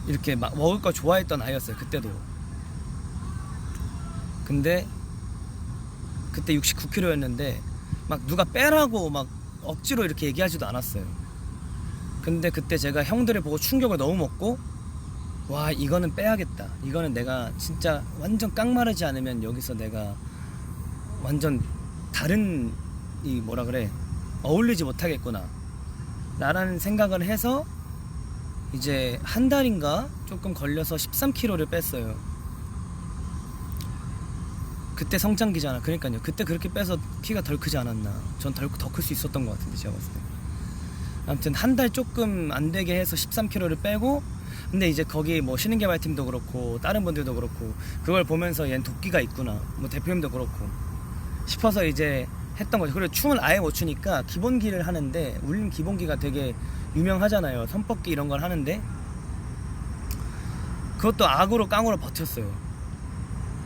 이렇게 막 먹을 거 좋아했던 아이였어요, 그때도. 근데 그때 69kg였는데 막 누가 빼라고 막 억지로 이렇게 얘기하지도 않았어요. 근데 그때 제가 형들을 보고 충격을 너무 먹고, 와, 이거는 빼야겠다, 이거는 내가 진짜 완전 깡마르지 않으면 여기서 내가 완전 다른 어울리지 못하겠구나 라는 생각을 해서 이제 한 달인가 조금 걸려서 13kg를 뺐어요. 그때 성장기잖아. 그러니까요, 그때 그렇게 빼서 키가 덜 크지 않았나. 전 더 클 수 있었던 것 같은데, 제가 봤을 때. 아무튼 한 달 조금 안 되게 해서 13kg를 빼고, 근데 이제 거기 뭐 신인개발팀도 그렇고 다른 분들도 그렇고 그걸 보면서 얜 도끼가 있구나, 뭐 대표님도 그렇고 싶어서 이제 했던 거죠. 그리고 춤을 아예 못 추니까 기본기를 하는데, 울림 기본기가 되게 유명하잖아요. 선뻗기 이런 걸 하는데 그것도 악으로 깡으로 버텼어요.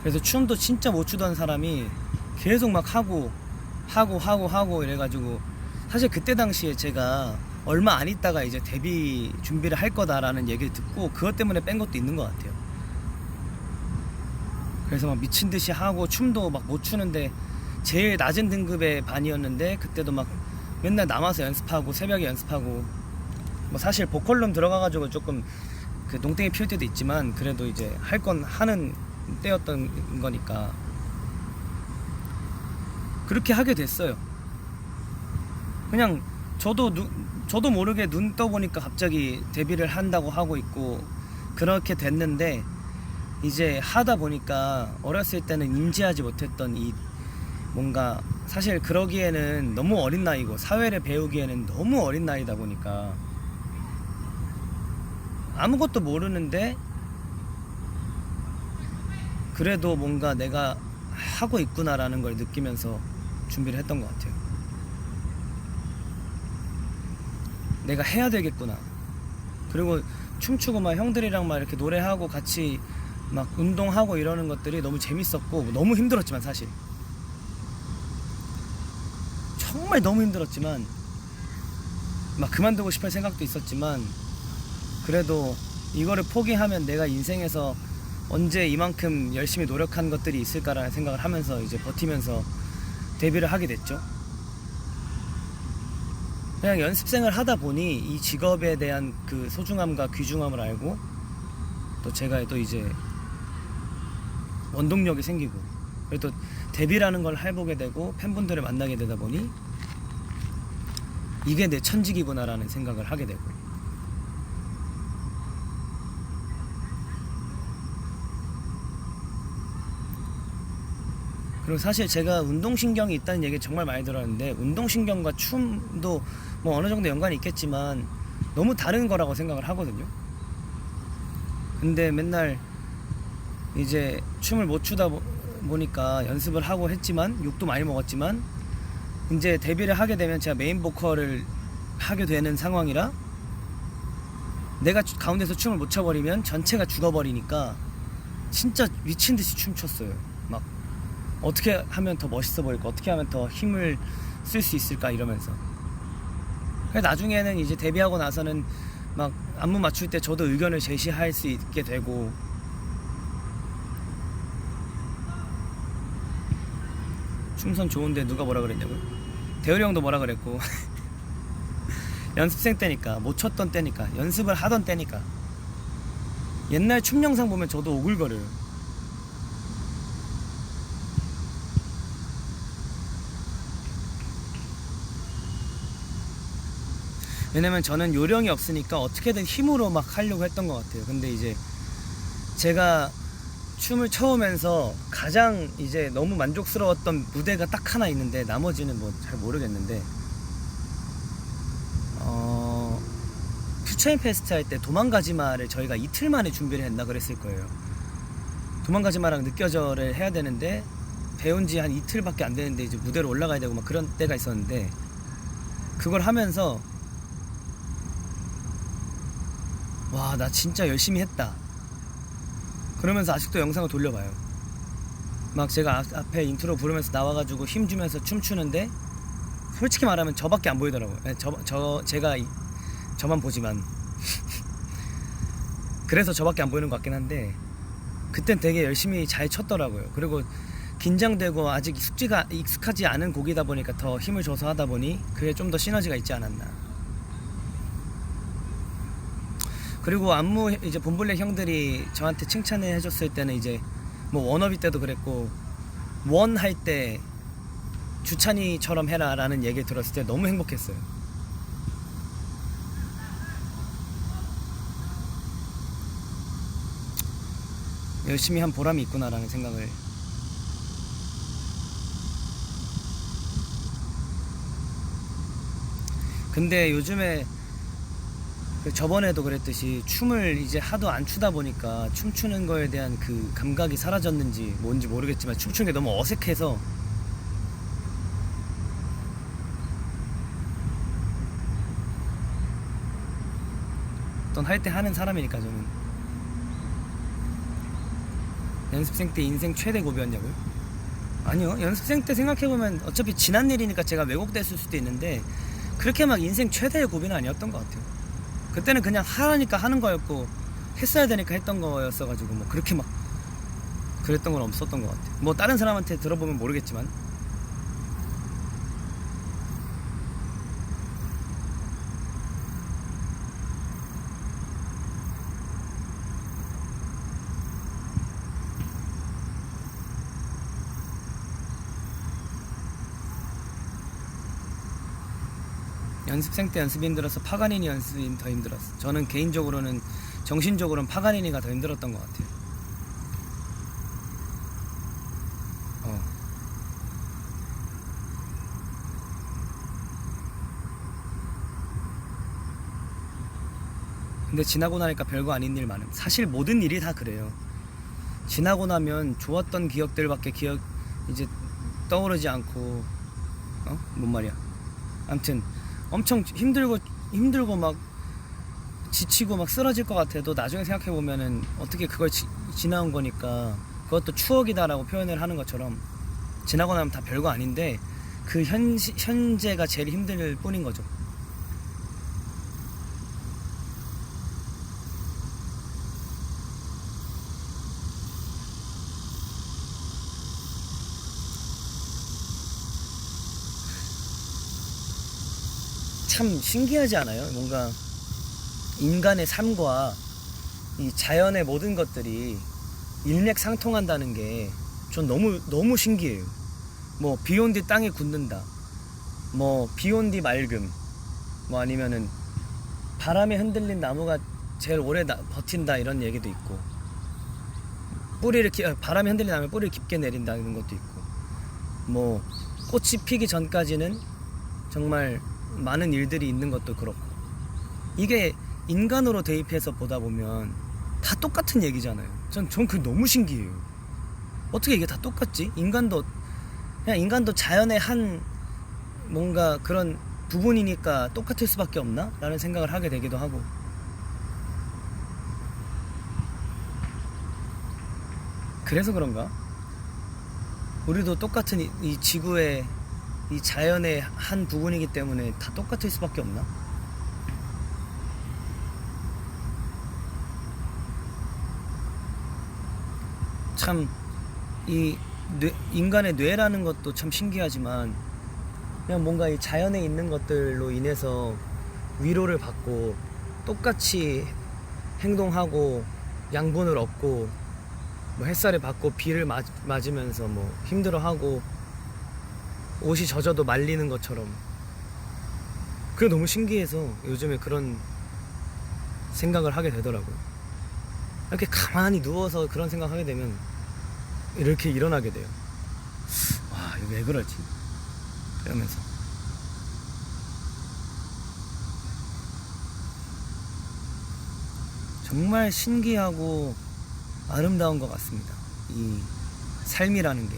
그래서 춤도 진짜 못 추던 사람이 계속 막 하고 이래가지고, 사실 그때 당시에 제가 얼마 안 있다가 이제 데뷔 준비를 할 거다라는 얘기를 듣고 그것 때문에 뺀 것도 있는 것 같아요. 그래서 막 미친 듯이 하고, 춤도 막 못 추는데 제일 낮은 등급의 반이었는데 그때도 막 맨날 남아서 연습하고 새벽에 연습하고, 뭐 사실 보컬룸 들어가가지고 조금 그 농땡이 피울 때도 있지만 그래도 이제 할 건 하는 때였던 거니까 그렇게 하게 됐어요. 그냥 저도 모르게 눈 떠보니까 갑자기 데뷔를 한다고 하고 있고 그렇게 됐는데, 이제 하다 보니까 어렸을 때는 인지하지 못했던 이 뭔가, 사실 그러기에는 너무 어린 나이고 사회를 배우기에는 너무 어린 나이다 보니까 아무것도 모르는데 그래도 뭔가 내가 하고 있구나라는 걸 느끼면서 준비를 했던 것 같아요. 내가 해야 되겠구나. 그리고 춤추고 막 형들이랑 막 이렇게 노래하고 같이 막 운동하고 이러는 것들이 너무 재밌었고, 너무 힘들었지만, 사실 정말 너무 힘들었지만, 막 그만두고 싶을 생각도 있었지만, 그래도 이거를 포기하면 내가 인생에서 언제 이만큼 열심히 노력한 것들이 있을까라는 생각을 하면서 이제 버티면서 데뷔를 하게 됐죠. 그냥 연습생을 하다 보니 이 직업에 대한 그 소중함과 귀중함을 알고, 또 제가 또 이제 원동력이 생기고, 그리고 또 데뷔라는 걸 해보게 되고 팬분들을 만나게 되다 보니 이게 내 천직이구나라는 생각을 하게 되고, 그리고 사실 제가 운동신경이 있다는 얘기 정말 많이 들었는데, 운동신경과 춤도 뭐 어느 정도 연관이 있겠지만 너무 다른 거라고 생각을 하거든요. 근데 맨날 이제 춤을 못 추다 보니까 연습을 하고 했지만, 욕도 많이 먹었지만, 이제 데뷔를 하게 되면 제가 메인 보컬을 하게 되는 상황이라, 내가 가운데서 춤을 못 춰버리면 전체가 죽어버리니까 진짜 미친듯이 춤췄어요. 막 어떻게 하면 더 멋있어 보일까, 어떻게 하면 더 힘을 쓸 수 있을까 이러면서. 그래서 나중에는 이제 데뷔하고 나서는 막 안무 맞출 때 저도 의견을 제시할 수 있게 되고, 춤선 좋은데 누가 뭐라 그랬냐고요? 대열이 형도 뭐라 그랬고 연습생 때니까, 못 췄던 때니까, 연습을 하던 때니까. 옛날 춤 영상 보면 저도 오글거려요. 왜냐면 저는 요령이 없으니까 어떻게든 힘으로 막 하려고 했던 것 같아요. 근데 이제 제가 춤을 춰오면서 가장 이제 너무 만족스러웠던 무대가 딱 하나 있는데, 나머지는 뭐 잘 모르겠는데, 퓨처인 페스트 할 때 도망가지마를 저희가 이틀 만에 준비를 했나 그랬을 거예요. 도망가지마랑 느껴져를 해야 되는데 배운 지 한 이틀밖에 안 되는데 이제 무대로 올라가야 되고 막 그런 때가 있었는데, 그걸 하면서 와, 나 진짜 열심히 했다 그러면서 아직도 영상을 돌려봐요. 막 제가 앞에 인트로 부르면서 나와가지고 힘주면서 춤추는데 솔직히 말하면 저밖에 안 보이더라고요. 제가 저만 보지만 그래서 저밖에 안 보이는 것 같긴 한데 그땐 되게 열심히 잘 췄더라고요. 그리고 긴장되고 아직 익숙하지 않은 곡이다 보니까 더 힘을 줘서 하다 보니 그게 좀 더 시너지가 있지 않았나. 그리고 안무 이제 본블랙 형들이 저한테 칭찬을 해줬을 때는 이제 뭐 워너비 때도 그랬고 원 할 때 주찬이처럼 해라 라는 얘기 들었을 때 너무 행복했어요. 열심히 한 보람이 있구나 라는 생각을. 근데 요즘에 저번에도 그랬듯이 춤을 이제 하도 안 추다 보니까 춤추는 거에 대한 그 감각이 사라졌는지 뭔지 모르겠지만 춤추는 게 너무 어색해서 어떤 할 때 하는 사람이니까. 저는 연습생 때 인생 최대 고비였냐고요? 아니요, 연습생 때 생각해보면 어차피 지난 일이니까 제가 왜곡됐을 수도 있는데 그렇게 막 인생 최대의 고비는 아니었던 것 같아요. 그때는 그냥 하라니까 하는 거였고 했어야 되니까 했던 거였어가지고 뭐 그렇게 막 그랬던 건 없었던 것 같아요. 뭐 다른 사람한테 들어보면 모르겠지만. 연습생 때 연습이 힘들어서 파가니니 연습이 더 힘들었어. 저는 개인적으로는 정신적으로는 파가니니가 더 힘들었던 것 같아요. 근데 지나고 나니까 별거 아닌 일 많음. 사실 모든 일이 다 그래요. 지나고 나면 좋았던 기억들밖에 이제 떠오르지 않고 뭔 말이야. 아무튼 엄청 힘들고 막 지치고 막 쓰러질 것 같아도 나중에 생각해보면은 어떻게 그걸 지나온 거니까 그것도 추억이다라고 표현을 하는 것처럼 지나고 나면 다 별거 아닌데 그 현재가 제일 힘들 뿐인 거죠. 참 신기하지 않아요? 뭔가 인간의 삶과 이 자연의 모든 것들이 일맥상통한다는 게 전 너무 신기해요. 뭐 비온 뒤 땅이 굳는다, 뭐 비온 뒤 맑음, 뭐 아니면은 바람에 흔들린 나무가 제일 오래 버틴다 이런 얘기도 있고, 바람에 흔들린 나무에 뿌리를 깊게 내린다는 것도 있고, 뭐 꽃이 피기 전까지는 정말 많은 일들이 있는 것도 그렇고, 이게 인간으로 대입해서 보다 보면 다 똑같은 얘기잖아요. 전 그게 너무 신기해요. 어떻게 이게 다 똑같지? 인간도 자연의 한 뭔가 그런 부분이니까 똑같을 수밖에 없나? 라는 생각을 하게 되기도 하고. 그래서 그런가? 우리도 똑같은 이 지구의 이 자연의 한 부분이기 때문에 다 똑같을 수밖에 없나? 참 이 인간의 뇌라는 것도 참 신기하지만 그냥 뭔가 이 자연에 있는 것들로 인해서 위로를 받고 똑같이 행동하고 양분을 얻고 뭐 햇살을 받고 비를 맞으면서 뭐 힘들어하고 옷이 젖어도 말리는 것처럼, 그게 너무 신기해서 요즘에 그런 생각을 하게 되더라고요. 이렇게 가만히 누워서 그런 생각하게 되면 이렇게 일어나게 돼요. 와, 이거 왜 그러지? 이러면서 정말 신기하고 아름다운 것 같습니다. 이 삶이라는 게.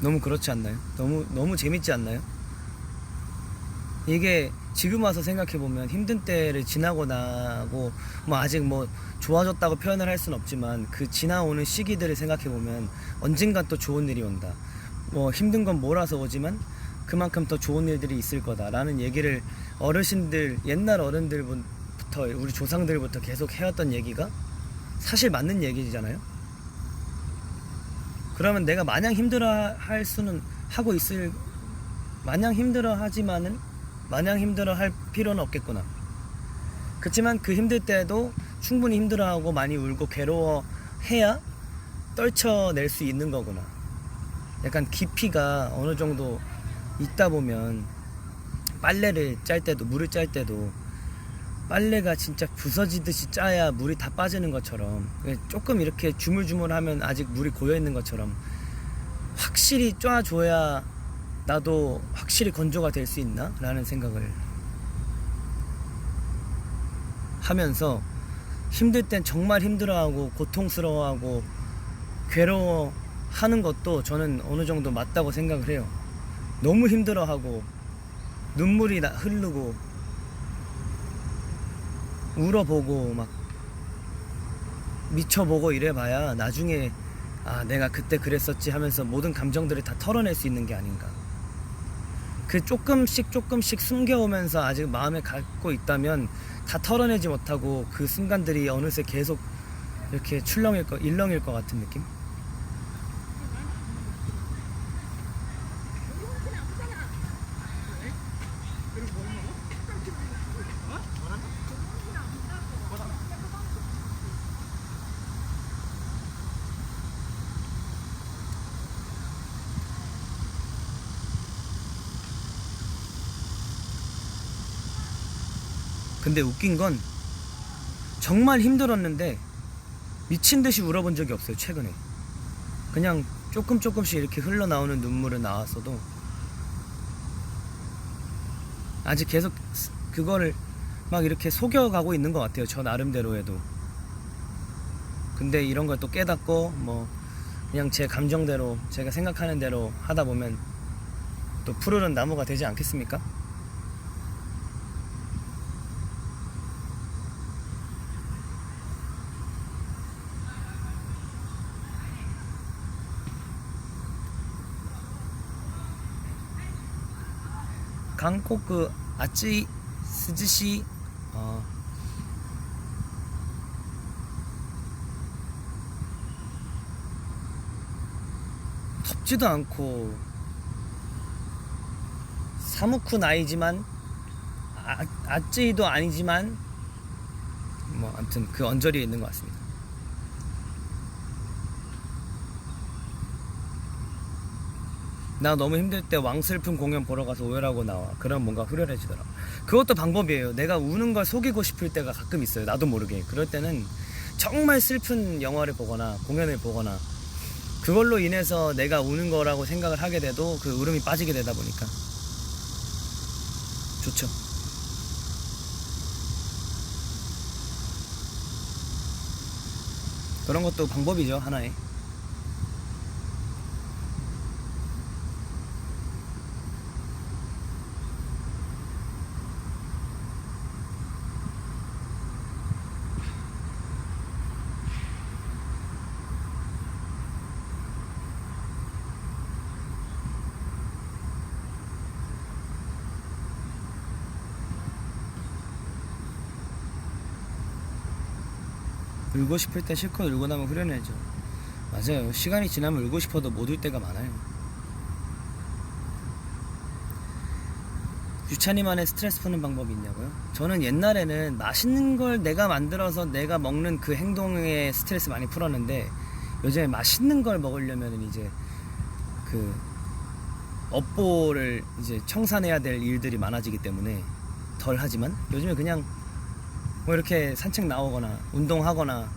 너무 그렇지 않나요? 너무 재밌지 않나요? 이게 지금 와서 생각해보면 힘든 때를 지나고 나고 뭐 아직 뭐 좋아졌다고 표현을 할 순 없지만 그 지나오는 시기들을 생각해보면 언젠간 또 좋은 일이 온다. 뭐 힘든 건 몰아서 오지만 그만큼 더 좋은 일들이 있을 거다라는 얘기를 어르신들, 옛날 어른들부터 우리 조상들부터 계속 해왔던 얘기가 사실 맞는 얘기잖아요. 그러면 내가 마냥 힘들어 할 수는 하고 있을, 마냥 힘들어 하지만은 마냥 힘들어 할 필요는 없겠구나. 그렇지만 그 힘들 때도 충분히 힘들어하고 많이 울고 괴로워해야 떨쳐낼 수 있는 거구나. 약간 깊이가 어느 정도 있다 보면 빨래를 짤 때도, 물을 짤 때도 빨래가 진짜 부서지듯이 짜야 물이 다 빠지는 것처럼, 조금 이렇게 주물주물하면 아직 물이 고여있는 것처럼 확실히 쪄줘야 나도 확실히 건조가 될 수 있나? 라는 생각을 하면서 힘들 땐 정말 힘들어하고 고통스러워하고 괴로워하는 것도 저는 어느 정도 맞다고 생각을 해요. 너무 힘들어하고 눈물이 흐르고 울어보고 막 미쳐보고 이래봐야 나중에 아 내가 그때 그랬었지 하면서 모든 감정들을 다 털어낼 수 있는 게 아닌가. 그 조금씩 숨겨오면서 아직 마음에 갖고 있다면 다 털어내지 못하고 그 순간들이 어느새 계속 이렇게 일렁일 것 같은 느낌? 근데 웃긴 건 정말 힘들었는데 미친듯이 울어본 적이 없어요. 최근에 그냥 조금씩 이렇게 흘러나오는 눈물은 나왔어도 아직 계속 그거를 막 이렇게 속여가고 있는 것 같아요. 저 나름대로에도. 근데 이런 걸 또 깨닫고 뭐 그냥 제 감정대로 제가 생각하는 대로 하다 보면 또 푸르른 나무가 되지 않겠습니까? 강코크 아찌 스즈시 덥지도 않고 사무쿠 나이지만 아찌도 아니지만 뭐 아무튼 그 언저리에 있는 것 같습니다. 나 너무 힘들 때 왕슬픈 공연 보러 가서 오열하고 나와. 그럼 뭔가 후련해지더라. 그것도 방법이에요. 내가 우는 걸 속이고 싶을 때가 가끔 있어요. 나도 모르게. 그럴 때는 정말 슬픈 영화를 보거나 공연을 보거나 그걸로 인해서 내가 우는 거라고 생각을 하게 돼도 그 울음이 빠지게 되다 보니까 좋죠. 그런 것도 방법이죠. 하나의. 울고 싶을 때 실컷 울고 나면 후련해져. 맞아요. 시간이 지나면 울고 싶어도 못 울 때가 많아요. 유찬이만의 스트레스 푸는 방법이 있냐고요? 저는 옛날에는 맛있는 걸 내가 만들어서 내가 먹는 그 행동에 스트레스 많이 풀었는데 요즘에 맛있는 걸 먹으려면 이제 그 업보를 이제 청산해야 될 일들이 많아지기 때문에 덜 하지만 요즘에 그냥 뭐 이렇게 산책 나오거나 운동하거나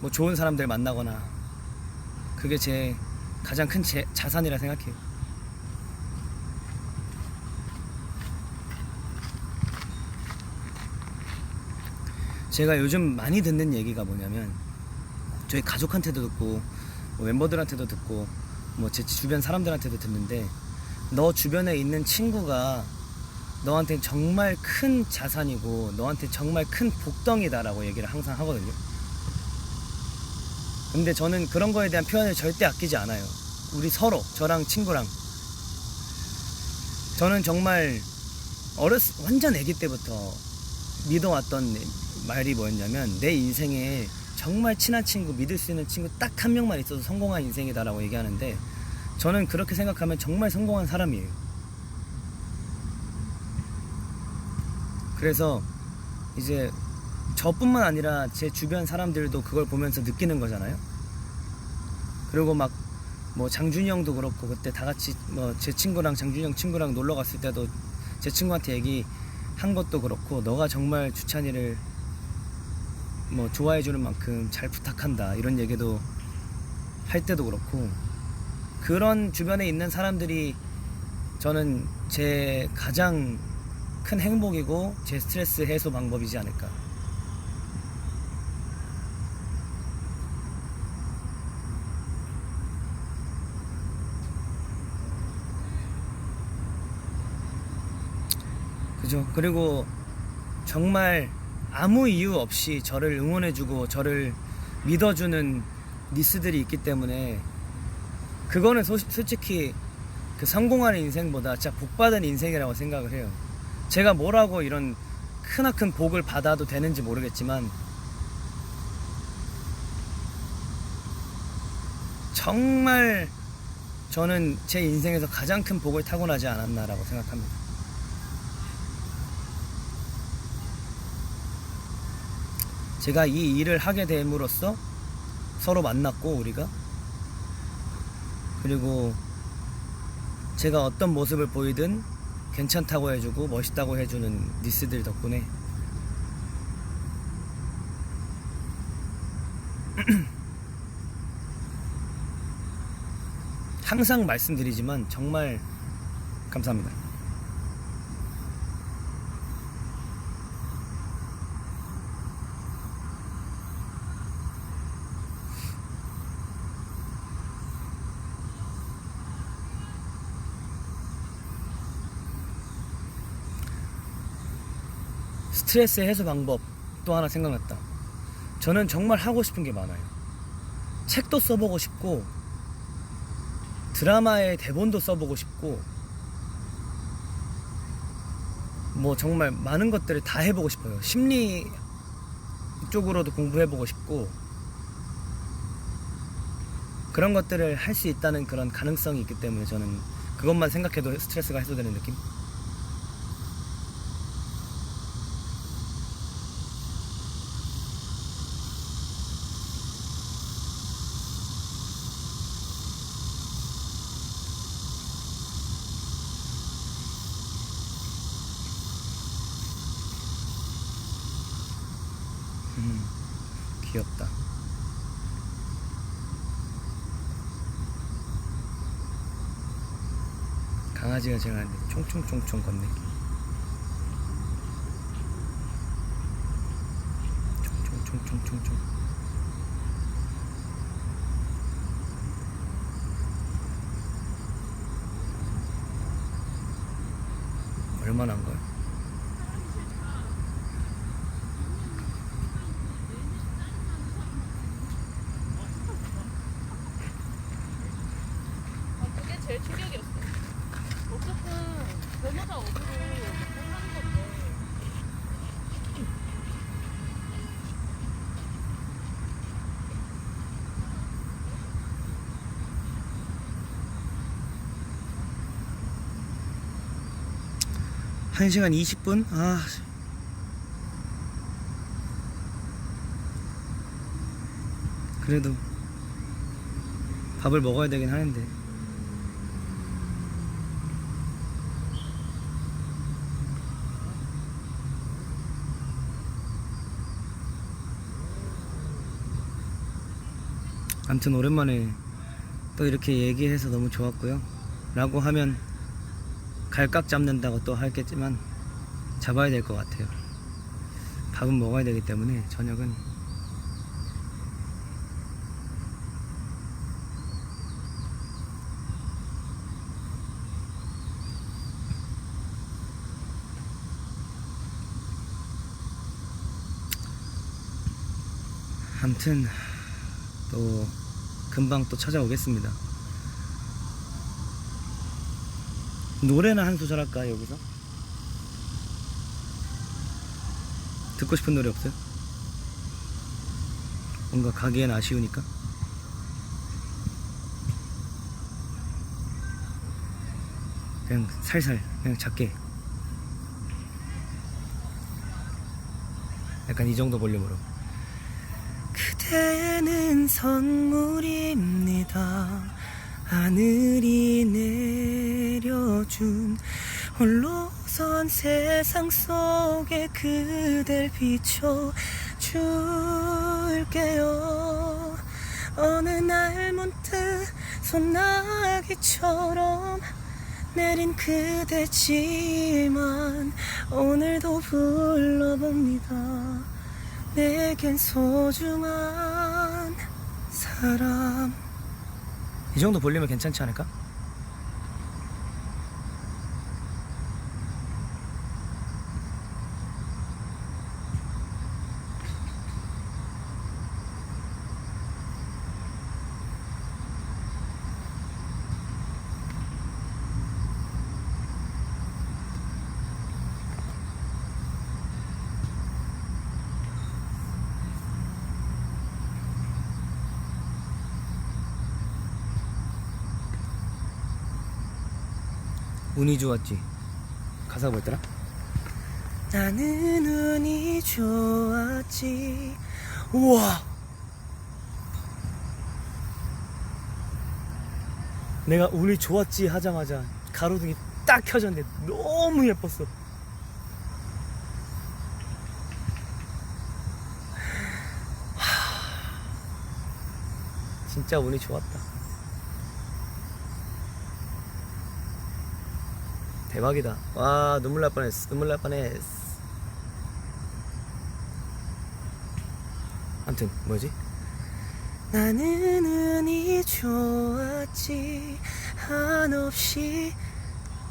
뭐 좋은 사람들 만나거나 그게 제 가장 큰 자산이라 생각해요. 제가 요즘 많이 듣는 얘기가 뭐냐면 저희 가족한테도 듣고 뭐 멤버들한테도 듣고 뭐 제 주변 사람들한테도 듣는데, 너 주변에 있는 친구가 너한테 정말 큰 자산이고 너한테 정말 큰 복덩이다라고 얘기를 항상 하거든요. 근데 저는 그런 거에 대한 표현을 절대 아끼지 않아요. 우리 서로, 저랑 친구랑, 저는 정말 완전 아기 때부터 믿어왔던 말이 뭐였냐면, 내 인생에 정말 친한 친구, 믿을 수 있는 친구 딱 한 명만 있어도 성공한 인생이다라고 얘기하는데, 저는 그렇게 생각하면 정말 성공한 사람이에요. 그래서 이제 저뿐만 아니라 제 주변 사람들도 그걸 보면서 느끼는 거잖아요. 그리고 막 뭐 장준이 형도 그렇고, 그때 다 같이 뭐 제 친구랑 장준이 형 친구랑 놀러 갔을 때도 제 친구한테 얘기한 것도 그렇고, 너가 정말 주찬이를 뭐 좋아해주는 만큼 잘 부탁한다 이런 얘기도 할 때도 그렇고, 그런 주변에 있는 사람들이 저는 제 가장 큰 행복이고 제 스트레스 해소 방법이지 않을까. 그죠? 그리고 정말 아무 이유 없이 저를 응원해주고 저를 믿어주는 니스들이 있기 때문에, 그거는 솔직히 그 성공하는 인생보다 진짜 복받은 인생이라고 생각을 해요. 제가 뭐라고 이런 크나큰 복을 받아도 되는지 모르겠지만, 정말 저는 제 인생에서 가장 큰 복을 타고나지 않았나라고 생각합니다. 제가 이 일을 하게 됨으로써 서로 만났고, 우리가, 그리고 제가 어떤 모습을 보이든 괜찮다고 해주고 멋있다고 해주는 니스들 덕분에 항상 말씀드리지만 정말 감사합니다. 스트레스 해소 방법 또 하나 생각났다. 저는 정말 하고 싶은 게 많아요. 책도 써보고 싶고, 드라마의 대본도 써보고 싶고, 뭐 정말 많은 것들을 다 해보고 싶어요. 심리 쪽으로도 공부해보고 싶고, 그런 것들을 할 수 있다는 그런 가능성이 있기 때문에 저는 그것만 생각해도 스트레스가 해소되는 느낌? 귀엽다. 강아지가 제가 총총총총 걷네. 총총총총총. 얼마나 한 거야? 그게 제일 충격이었어. 어쨌든 변호사 업으로 하는 건데. 한 시간 20분? 그래도 밥을 먹어야 되긴 하는데. 아무튼 오랜만에 또 이렇게 얘기해서 너무 좋았고요. 라고 하면 갈각 잡는다고 또 하겠지만 잡아야 될 것 같아요. 밥은 먹어야 되기 때문에 저녁은. 아무튼 또 금방 또 찾아오겠습니다. 노래나 한 소절 할까 여기서? 듣고 싶은 노래 없어요? 뭔가 가기엔 아쉬우니까. 그냥 살살 그냥 작게 약간 이 정도 볼륨으로. 그대는 선물입니다. 하늘이 내려준 홀로선 세상 속에 그댈 비춰줄게요. 어느 날 문득 소나기처럼 내린 그대지만 오늘도 불러봅니다. 내겐 소중한 사람. 이 정도 볼륨은 괜찮지 않을까? 운이 좋았지. 가사가 뭐였더라? 나는 운이 좋았지. 우와, 내가 운이 좋았지 하자마자 가로등이 딱 켜졌는데 너무 예뻤어. 진짜 운이 좋았다. 대박이다. 와, 눈물 날 뻔했어. 눈물 날 뻔했어. 아무튼 뭐지? 나는 운이 좋았지. 한없이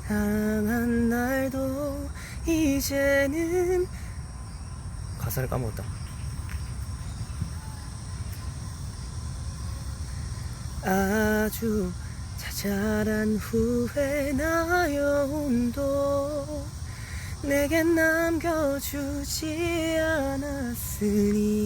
당한 날도 이제는 가사를 까먹었다. 아주 자잘한 후회 나여운도 내겐 남겨주지 않았으니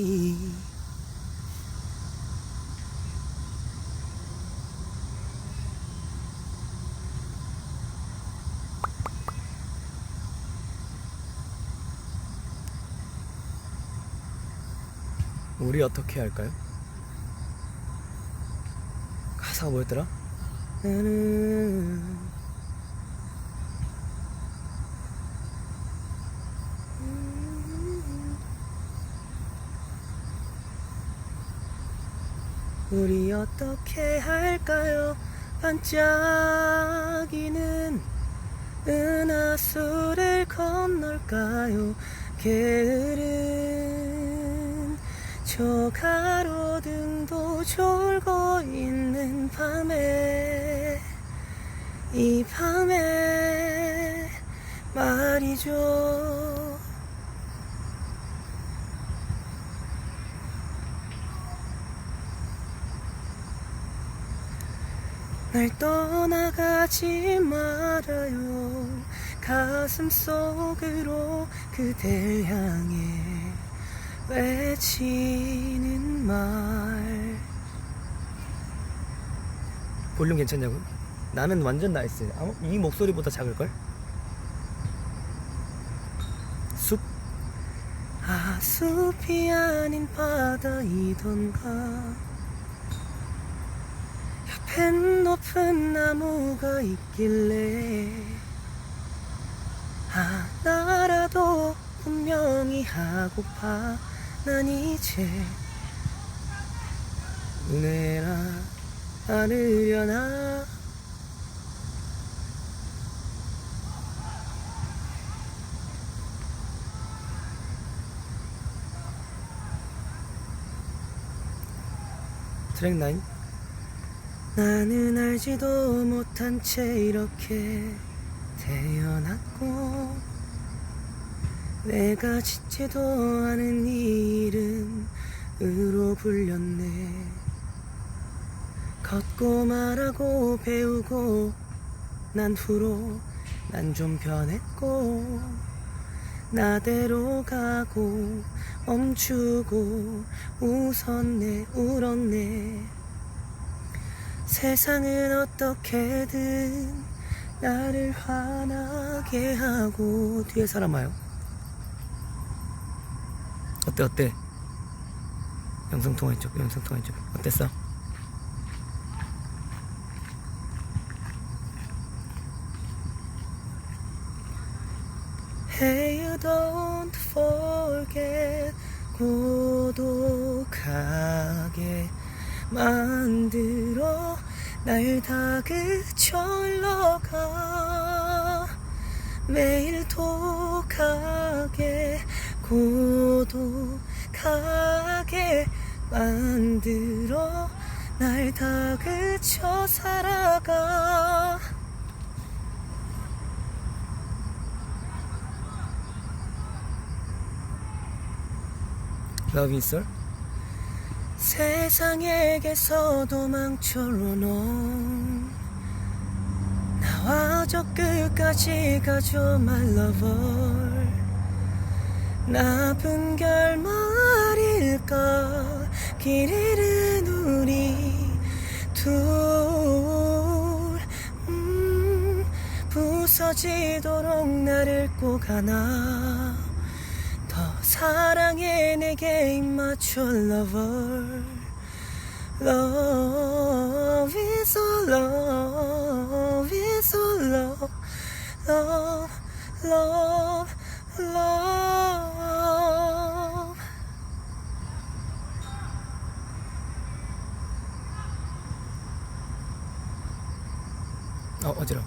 우리 어떻게 할까요? 가사가 뭐였더라? 나는 우리 어떻게 할까요? 반짝이는 은하수를 건널까요? 게으른 저 가로등도 졸고 있는 밤에 이 밤에 말이죠. 날 떠나가지 말아요. 가슴 속으로 그댈 향해 외치는 말. 볼륨 괜찮냐고? 나는 완전 나이스. 이 목소리보다 작을걸? 숲? 아, 숲이 아닌 바다이던가. 옆엔 높은 나무가 있길래 하나라도 분명히 하고파. 난 이제 은혜라 안으려나. 트랙 9. 나는 알지도 못한 채 이렇게 태어났고 내가 짓지도 않은 이 일은 으로 불렸네. 걷고 말하고 배우고 난 후로 난 좀 변했고 나대로 가고 멈추고 웃었네 울었네. 세상은 어떻게든 나를 화나게 하고. 뒤에 사람 와요. 어때? 영상통화 이쪽 어땠어? Hey, you don't forget. 고독하게 만들어 날 다그쳐올러가. 매일 독하게 고독하게 만들어 날 다그쳐 살아가. Love is all. 세상에게서 도망쳐로 넌 나와 저 끝까지 가줘 my lover. 나쁜 결말일까 길 잃은 우리 둘. 부서지도록 나를 꼭 안아. 더 사랑해 내게 입맞춰 lover. Love is all, love is all, love, love, love, love. 어지러워.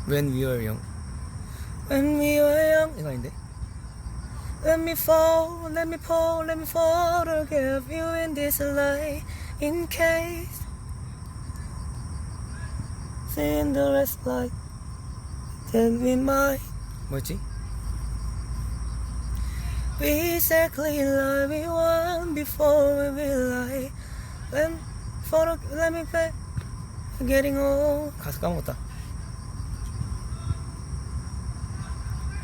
When we were young. When we were young. 이거 아닌데? Let me fall, let me fall, let me fall to give you in this light. In case seeing the rest light tell me my. 뭐였지? We exactly like we want before we will lie. Let me back getting old. 가사 까먹었다.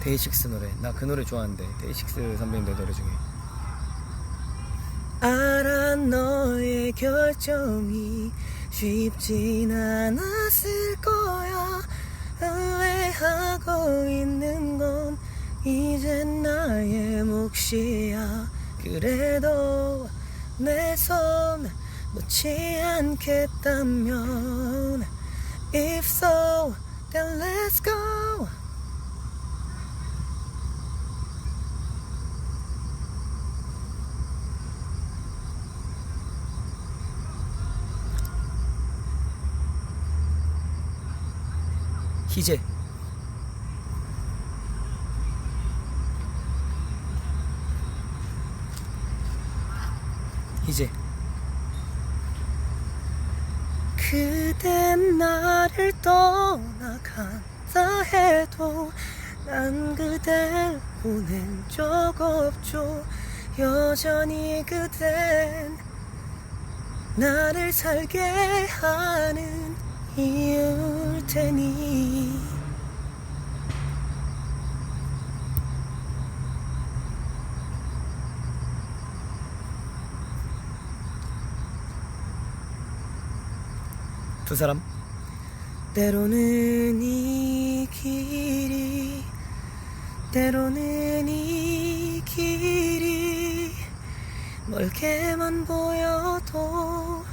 데이식스 노래. 나 그 노래 좋아하는데. 데이식스 선배님들 노래 중에. 알아 너의 결정이 쉽진 않았을 거야. 후회하고 있는 건 이젠 나의 몫이야. 그래도 내 손 놓지 않겠다면 If so, then let's go. 희재. 희재. 그댄 나를 떠나간다 해도 난 그댈 보낸 적 없죠. 여전히 그댄 나를 살게 하는 이유일 테니. 두 사람. 때로는 이 길이 때로는 이 길이 멀게만 보여도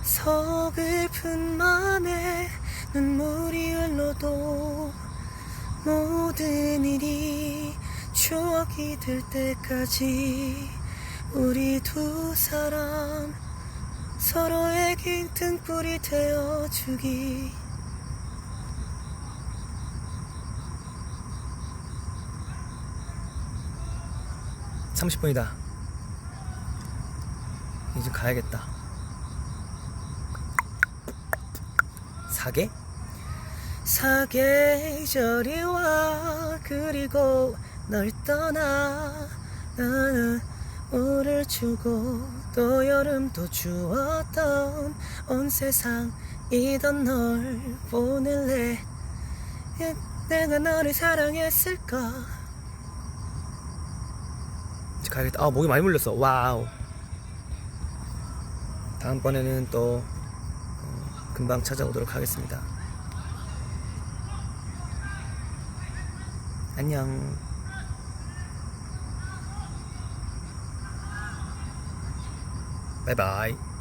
서글픈 맘에 눈물이 흘러도 모든 일이 추억이 될 때까지 우리 두 사람 서로의 긴 등불이 되어주기. (30분이다) 이제 가야겠다. 사계? 사계절이 와 그리고 널 떠나 나는 물을 주고 또 여름도 주었던 온 세상이던 널 보낼래 내가 너를 사랑했을까. 이제 가야겠다. 아 목이 많이 물렸어. 와우. 다음번에는 또 금방 찾아오도록 하겠습니다. 안녕. 바이바이.